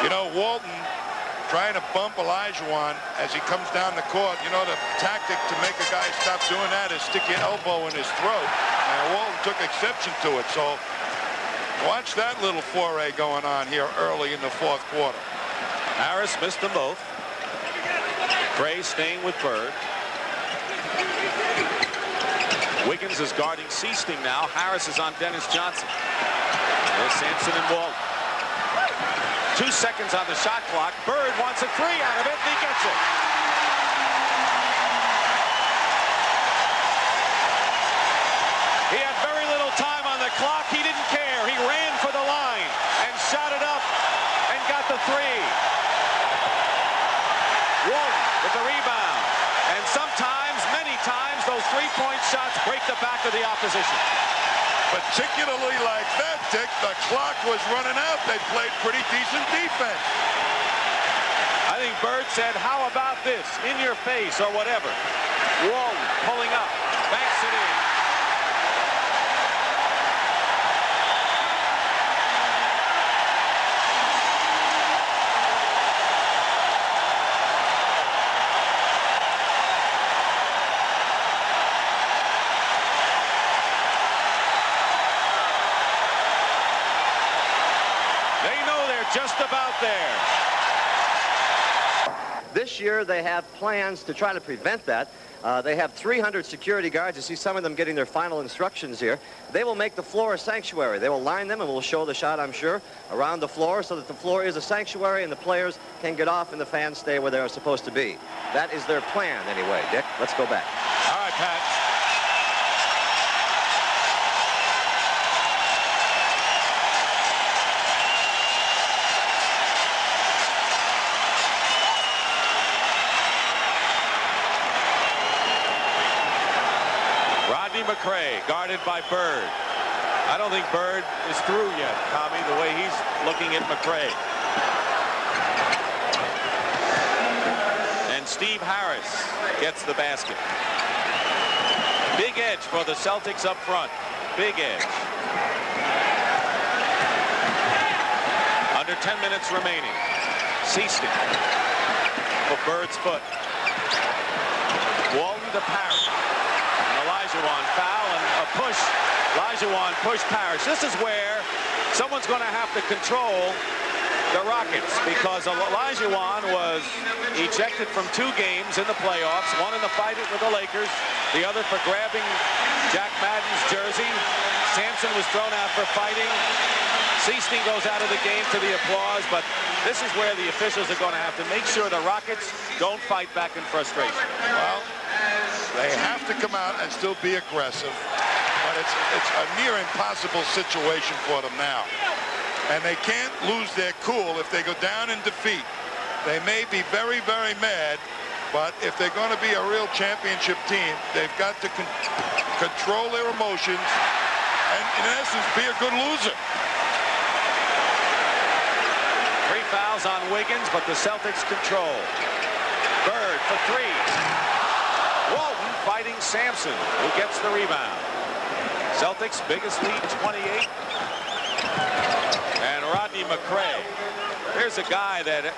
You know, Walton trying to bump Olajuwon as he comes down the court. You know, the tactic to make a guy stop doing that is stick your elbow in his throat. And Walton took exception to it. So watch that little foray going on here early in the fourth quarter. Harris missed them both. McCray staying with Bird. Wiggins is guarding Seasting now. Harris is on Dennis Johnson. There's Sampson and Walton. 2 seconds on the shot clock. Bird wants a three out of it, and he gets it. He had very little time on the clock. He didn't care. He ran for the line and shot it up and got the three. Walton with the rebound. And sometimes, many times, those three-point shots break the back of the opposition. Particularly like that, Dick, the clock was running out. They played pretty decent defense. I think Bird said, how about this? In your face or whatever. Walton pulling up, banks it in. Just about there. This year they have plans to try to prevent that. They have 300 security guards. You see some of them getting their final instructions here. They will make the floor a sanctuary. They will line them, and we'll show the shot, I'm sure, around the floor so that the floor is a sanctuary and the players can get off and the fans stay where they're supposed to be. That is their plan anyway. Dick, let's go back. All right, Pat. McCray guarded by Bird. I don't think Bird is through yet, Tommy, the way he's looking at McCray. And Steve Harris gets the basket. Big edge for the Celtics up front. Big edge. Under 10 minutes remaining. Seasting for Bird's foot. Walton to Parish. Olajuwon foul and a push. Olajuwon push Parish. This is where someone's going to have to control the Rockets because Olajuwon was ejected from 2 games in the playoffs. One in the fight with the Lakers, the other for grabbing Jack Madden's jersey. Sampson was thrown out for fighting. Seasting goes out of the game to the applause, but this is where the officials are going to have to make sure the Rockets don't fight back in frustration. Well, they have to come out and still be aggressive, but it's a near impossible situation for them now. And they can't lose their cool if they go down in defeat. They may be very, very mad, but if they're going to be a real championship team, they've got to control their emotions and, in essence, be a good loser. 3 fouls on Wiggins, but the Celtics control. Bird for 3. Walton fighting Sampson, who gets the rebound. Celtics biggest lead, 28. And Rodney McCray. Here's a guy that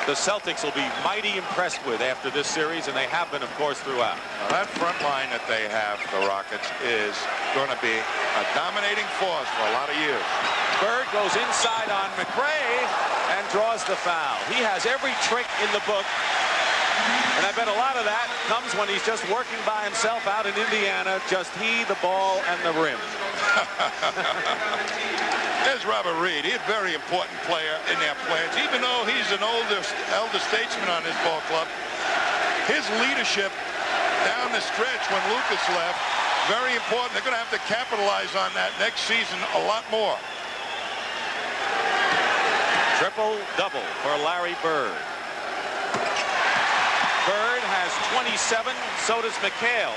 the Celtics will be mighty impressed with after this series, and they have been, of course, throughout. Now, that front line that they have, the Rockets, is going to be a dominating force for a lot of years. Bird goes inside on McCray and draws the foul. He has every trick in the book. And I bet a lot of that comes when he's just working by himself out in Indiana, just he, the ball, and the rim. There's Robert Reid. He's a very important player in their plans. Even though he's an elder statesman on this ball club, his leadership down the stretch when Lucas left, very important. They're going to have to capitalize on that next season a lot more. Triple-double for Larry Bird. Bird has 27, so does McHale.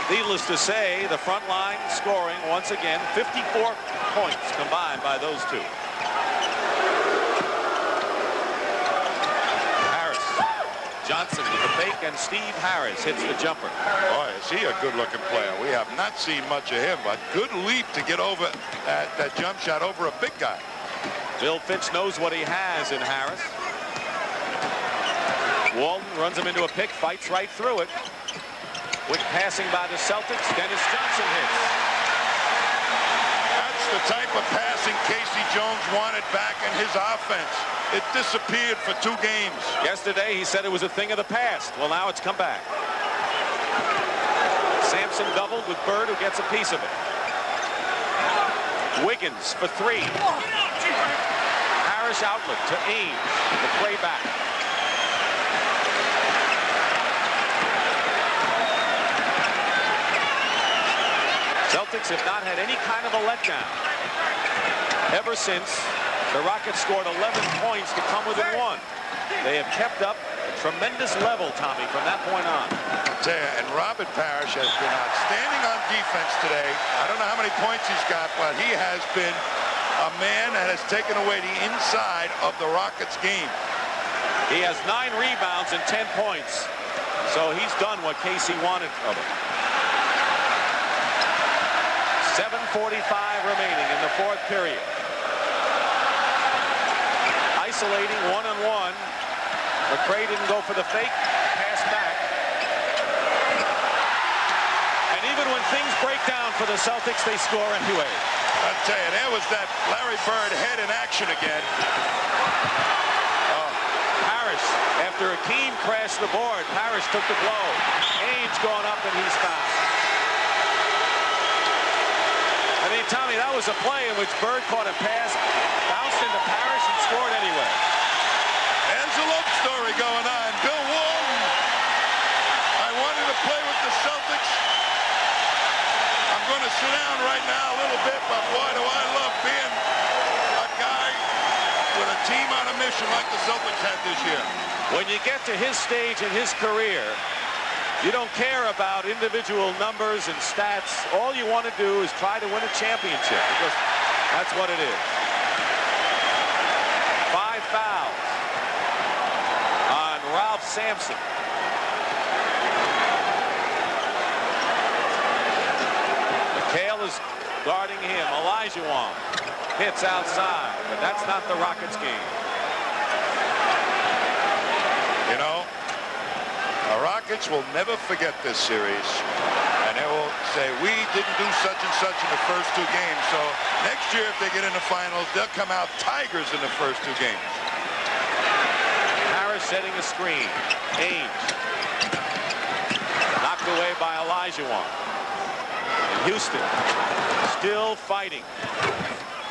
Needless to say, the front line scoring once again, 54 points combined by those two. Harris. Johnson with the fake, and Steve Harris hits the jumper. Boy, is he a good-looking player. We have not seen much of him, but good leap to get over that jump shot over a big guy. Bill Fitch knows what he has in Harris. Walton runs him into a pick, fights right through it. Quick passing by the Celtics. Dennis Johnson hits. That's the type of passing Casey Jones wanted back in his offense. It disappeared for 2 games. Yesterday, he said it was a thing of the past. Well, now it's come back. Sampson doubled with Bird, who gets a piece of it. Wiggins for 3. Parish outlet to Ainge. McCray back. Celtics have not had any kind of a letdown ever since the Rockets scored 11 points to come within 1. They have kept up a tremendous level, Tommy, from that point on. And Robert Parish has been outstanding on defense today. I don't know how many points he's got, but he has been a man that has taken away the inside of the Rockets game. He has 9 rebounds and 10 points. So he's done what Casey wanted of him. 7:45 remaining in the 4th period. Isolating 1-on-1. McCray didn't go for the fake. Pass back. And even when things break down for the Celtics, they score anyway. I'll tell you, there was that Larry Bird head in action again. Parish, after Akeem crashed the board, Parish took the blow. Ainge going up, and he's fouled. I mean, Tommy, that was a play in which Bird caught a pass, bounced into Parish, and scored anyway. There's a love story going on. Bill Walton. I wanted to play with the Celtics. I'm going to sit down right now a little bit, but boy, do I love being a guy with a team on a mission like the Celtics had this year. When you get to his stage in his career, you don't care about individual numbers and stats. All you want to do is try to win a championship, because that's what it is. 5 fouls on Ralph Sampson. McHale is guarding him. Olajuwon hits outside, but that's not the Rockets game. You know, the Rockets will never forget this series, and they will say, we didn't do such and such in the first 2 games. So next year, if they get in the finals, they'll come out Tigers in the first 2 games. Parish setting a screen. Ainge. Knocked away by Olajuwon. And Houston still fighting.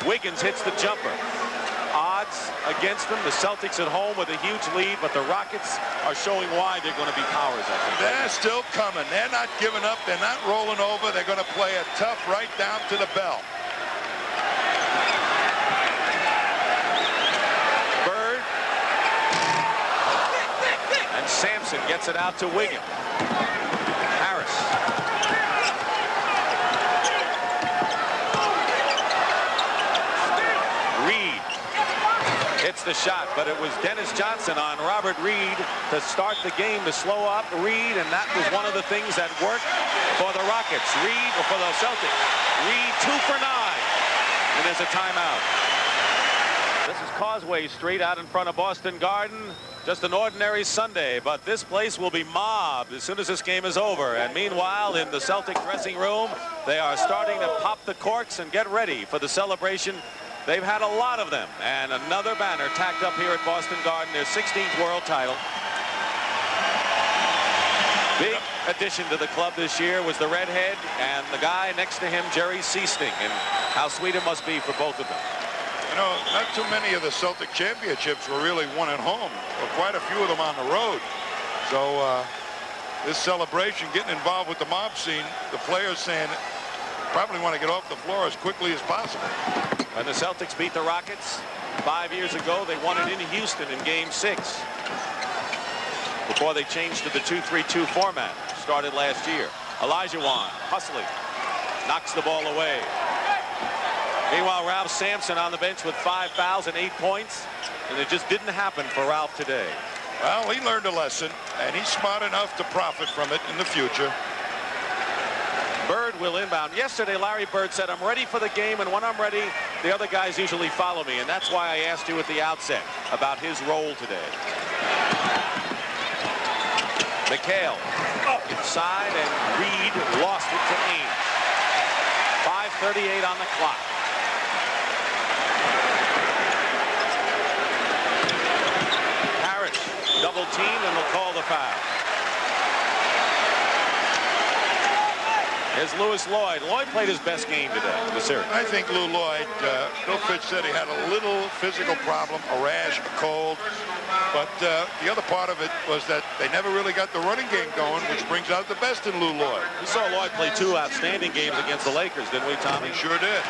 Wiggins hits the jumper. Odds against them. The Celtics at home with a huge lead, but the Rockets are showing why they're going to be powers, I think. They're still coming. They're not giving up. They're not rolling over. They're going to play it tough right down to the bell. Bird. And Sampson gets it out to Wiggins. Harris. Reid hits the shot, but it was Dennis Johnson on Robert Reid to start the game to slow up Reid, and that was one of the things that worked for the Rockets. Reid, or for the Celtics. Reid 2 for 9, and there's a timeout. This is Causeway Street out in front of Boston Garden. Just an ordinary Sunday, but this place will be mobbed as soon as this game is over. And meanwhile, in the Celtic dressing room, they are starting to pop the corks and get ready for the celebration. They've had a lot of them, and another banner tacked up here at Boston Garden, their 16th world title. Big addition to the club this year was the redhead and the guy next to him, Jerry Seasting, and how sweet it must be for both of them. You know, not too many of the Celtic championships were really won at home, but quite a few of them on the road. So this celebration, getting involved with the mob scene, the players saying probably want to get off the floor as quickly as possible. When the Celtics beat the Rockets 5 years ago, they won it in Houston in Game 6. Before they changed to the 2-3-2 format, started last year. Olajuwon hustling, knocks the ball away. Meanwhile, Ralph Sampson on the bench with 5 fouls and 8 points, and it just didn't happen for Ralph today. Well, he learned a lesson, and he's smart enough to profit from it in the future. Bird will inbound. Yesterday, Larry Bird said, I'm ready for the game, and when I'm ready, the other guys usually follow me, and that's why I asked you at the outset about his role today. McHale inside, and Reid lost it to Ainge. 5:38 on the clock. Parish double teamed, and they'll call the foul. Here's Lloyd. Lloyd played his best game today in the series. I think Lloyd, Bill Fitch said he had a little physical problem, a rash, a cold. But the other part of it was that they never really got the running game going, which brings out the best in Lloyd. We saw Lloyd play 2 outstanding games against the Lakers, didn't we, Tommy? He sure did.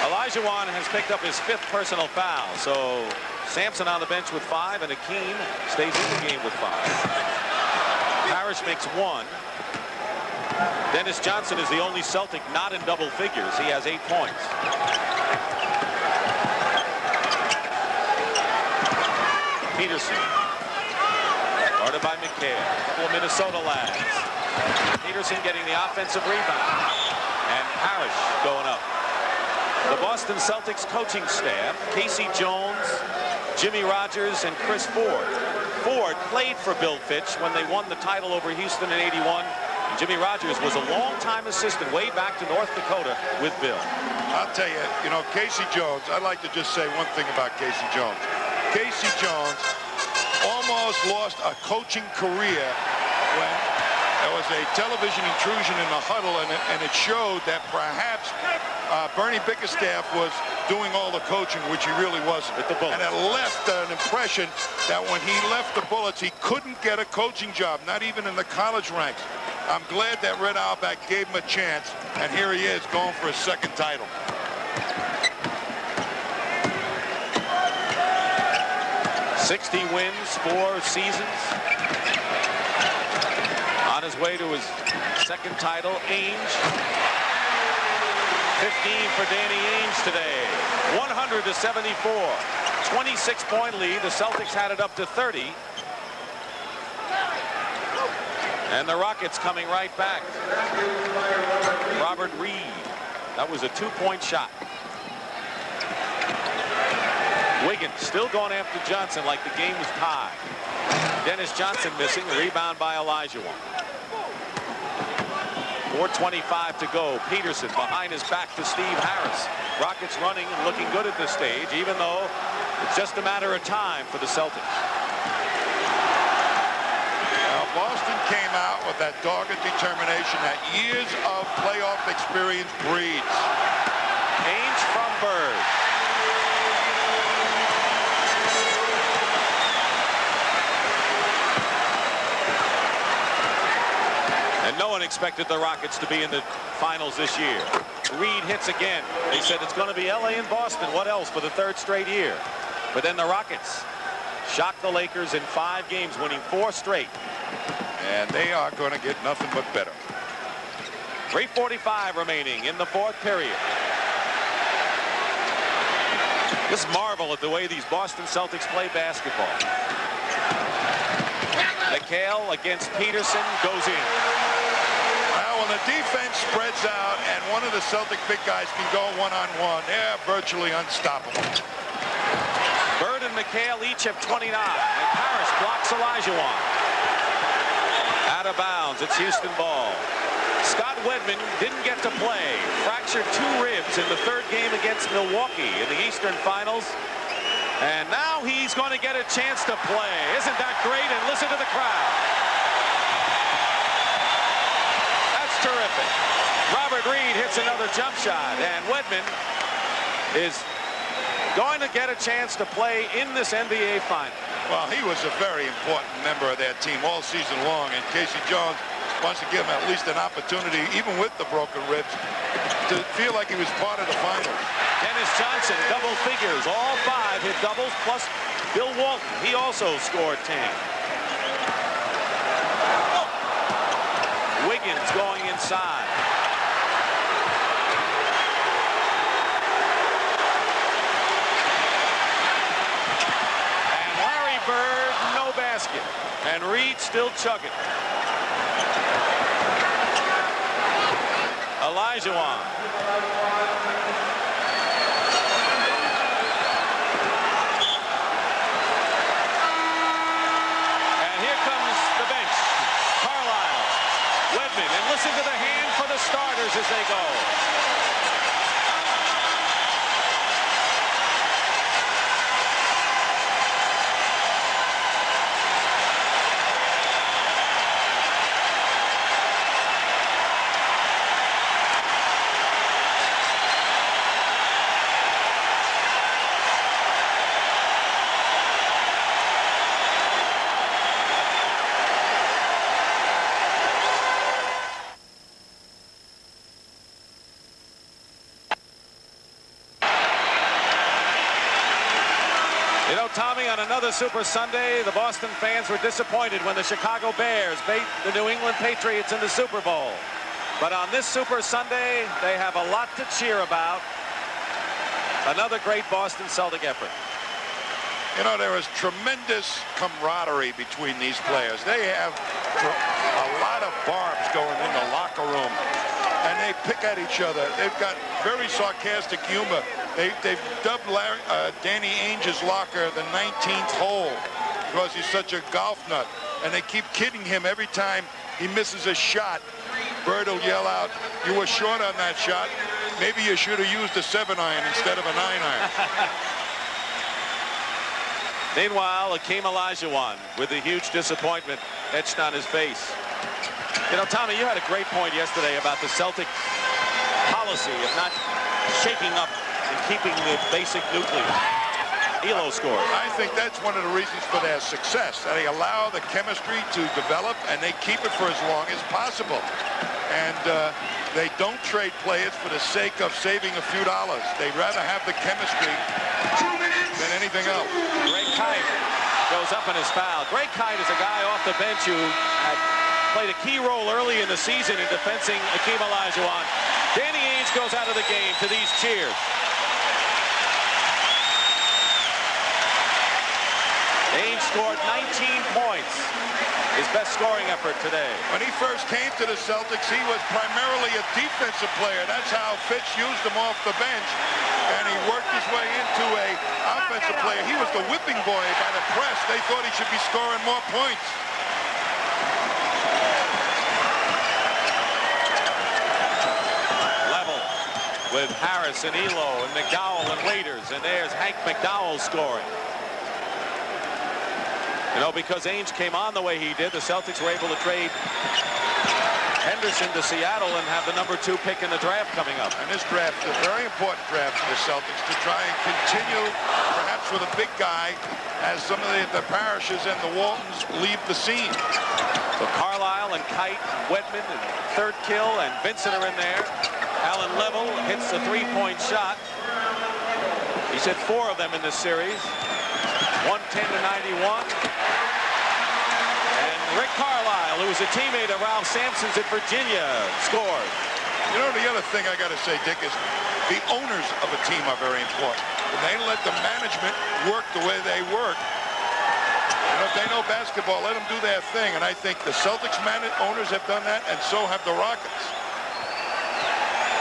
Olajuwon has picked up his 5th personal foul. So Sampson on the bench with 5, and Akeem stays in the game with 5. Parish makes 1. Dennis Johnson is the only Celtic not in double figures. He has 8 points. Peterson. Guarded by McCray. A couple of Minnesota lads. Peterson getting the offensive rebound. And Parish going up. The Boston Celtics coaching staff, Casey Jones, Jimmy Rogers, and Chris Ford. Ford played for Bill Fitch when they won the title over Houston in '81. Jimmy Rogers was a longtime assistant way back to North Dakota with Bill. I'll tell you, Casey Jones, I'd like to just say one thing about Casey Jones. Casey Jones almost lost a coaching career when there was a television intrusion in the huddle, and it showed that perhaps Bernie Bickerstaff was doing all the coaching, which he really wasn't. And it left an impression that when he left the Bullets, he couldn't get a coaching job, not even in the college ranks. I'm glad that Red Auerbach gave him a chance, and here he is going for his 2nd title. '60 wins, 4 seasons. On his way to his 2nd title, Ainge. 15 for Danny Ainge today. 100-74. 26-point lead. The Celtics had it up to 30. And the Rockets coming right back. Robert Reid. That was a 2-point shot. Wiggins still going after Johnson like the game was tied. Dennis Johnson missing. Rebound by Olajuwon. 4:25 to go. Peterson behind his back to Steve Harris. Rockets running and looking good at this stage, even though it's just a matter of time for the Celtics. Boston came out with that dogged determination that years of playoff experience breeds. Ainge from Bird. And no one expected the Rockets to be in the finals this year. Reid hits again. They said it's going to be LA and Boston. What else for the 3rd straight year? But then the Rockets shocked the Lakers in 5 games, winning 4 straight. And they are going to get nothing but better. 3:45 remaining in the 4th period. Just marvel at the way these Boston Celtics play basketball. McHale against Peterson goes in. Well, when the defense spreads out and one of the Celtic big guys can go one-on-one, they're virtually unstoppable. Bird and McHale each have 29. And Parish blocks Olajuwon. Out of bounds. It's Houston ball. Scott Wedman didn't get to play. Fractured 2 ribs in the 3rd game against Milwaukee in the Eastern Finals. And now he's going to get a chance to play. Isn't that great? And listen to the crowd. That's terrific. Robert Reid hits another jump shot. And Wedman is going to get a chance to play in this NBA final. Well, he was a very important member of that team all season long, and Casey Jones wants to give him at least an opportunity, even with the broken ribs, to feel like he was part of the finals. Dennis Johnson, double figures. All 5 hit doubles, plus Bill Walton. He also scored 10. Wiggins going inside. Bird, no basket. And Reid still chugging. Olajuwon. And here comes the bench. Carlisle, Wedman, and listen to the hand for the starters as they go. You know, Tommy, on another Super Sunday, the Boston fans were disappointed when the Chicago Bears beat the New England Patriots in the Super Bowl. But on this Super Sunday, they have a lot to cheer about. Another great Boston Celtic effort. You know, there is tremendous camaraderie between these players. They have a lot of barbs going in the locker room, and they pick at each other. They've got very sarcastic humor. They've dubbed Danny Ainge's locker the 19th hole because he's such a golf nut, and they keep kidding him every time he misses a shot. Bird will yell out, "You were short on that shot. Maybe you should have used a 7-iron instead of a 9-iron." Meanwhile, Hakeem Olajuwon with a huge disappointment etched on his face. You know, Tommy, you had a great point yesterday about the Celtic policy of not shaking up and keeping the basic nucleus. Elo scores. I think that's one of the reasons for their success. They allow the chemistry to develop, and they keep it for as long as possible. And they don't trade players for the sake of saving a few dollars. They'd rather have the chemistry than anything else. Greg Kite goes up in his foul. Greg Kite is a guy off the bench who had played a key role early in the season in defending Hakeem Olajuwon. Danny Ainge goes out of the game to these cheers. Ainge scored 19 points. His best scoring effort today. When he first came to the Celtics, he was primarily a defensive player. That's how Fitch used him off the bench. And he worked his way into a offensive player. He was the whipping boy by the press. They thought he should be scoring more points. Level with Harris and Elo and McDowell and Waiters. And there's Hank McDowell scoring. You know, because Ainge came on the way he did, the Celtics were able to trade Henderson to Seattle and have the #2 pick in the draft coming up. And this draft is a very important draft for the Celtics to try and continue, perhaps with a big guy, as some of the Parishes and the Waltons leave the scene. So Carlisle and Kite, Wedman, and Third Kill and Vincent are in there. Alan Level hits a three-point shot. He's hit 4 of them in this series. 110-91. And Rick Carlisle, who was a teammate of Ralph Sampson's at Virginia, scores. You know, the other thing I got to say, Dick, is the owners of a team are very important. When they let the management work the way they work, you know, if they know basketball, let them do their thing. And I think the Celtics owners have done that, and so have the Rockets.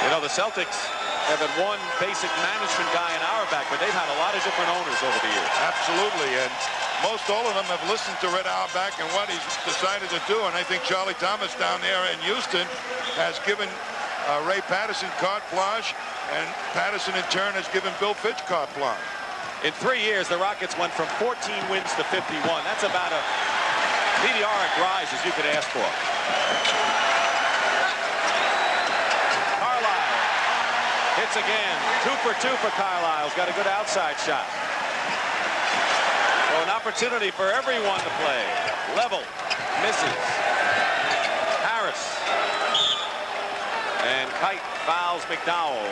You know, the Celtics have had one basic management guy in Auerbach, but they've had a lot of different owners over the years. Absolutely, and most all of them have listened to Red Auerbach and what he's decided to do, and I think Charlie Thomas down there in Houston has given Ray Patterson carte blanche, and Patterson in turn has given Bill Fitch carte blanche. In 3 years, the Rockets went from 14 wins to 51. That's about a meteoric rise as you could ask for. Hits again. 2 for 2 for Carlisle. Got a good outside shot. So an opportunity for everyone to play. Level. Misses. Harris. And Kite fouls McDowell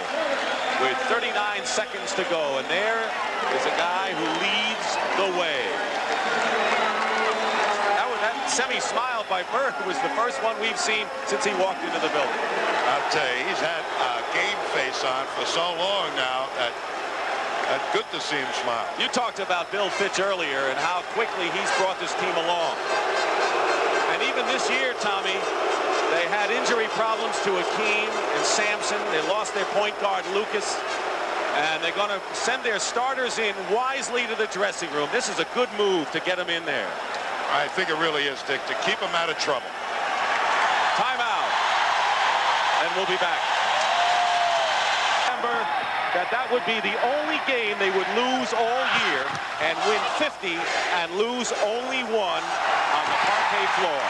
with 39 seconds to go. And there is a guy who leads the way. That semi-smile by Bird was the first one we've seen since he walked into the building. I'll tell you, he's had a game face on for so long now that Good to see him smile. You talked about Bill Fitch earlier and how quickly he's brought this team along. And even this year, Tommy, they had injury problems to Akeem and Sampson. They lost their point guard, Lucas. And they're going to send their starters in wisely to the dressing room. This is a good move to get them in there. I think it really is, Dick, to keep them out of trouble. Timeout. And we'll be back. Remember that would be the only game they would lose all year and win 50 and lose only one on the parquet floor.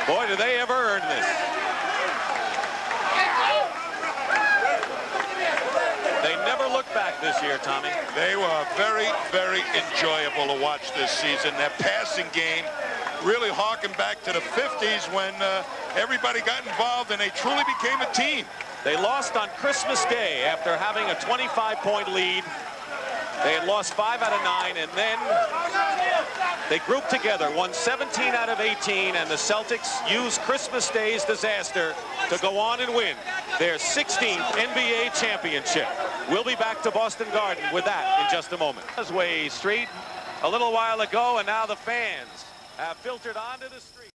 Boy, do they ever earn this. They never look back this year, Tommy. They were very, very enjoyable to watch this season. Their passing game really harkened back to the 50s when everybody got involved and they truly became a team. They lost on Christmas Day after having a 25-point lead. They had lost 5 out of 9, and then they grouped together, won 17 out of 18, and the Celtics used Christmas Day's disaster to go on and win their 16th NBA championship. We'll be back to Boston Garden with that in just a moment. Causeway Street a little while ago, and now the fans have filtered onto the street.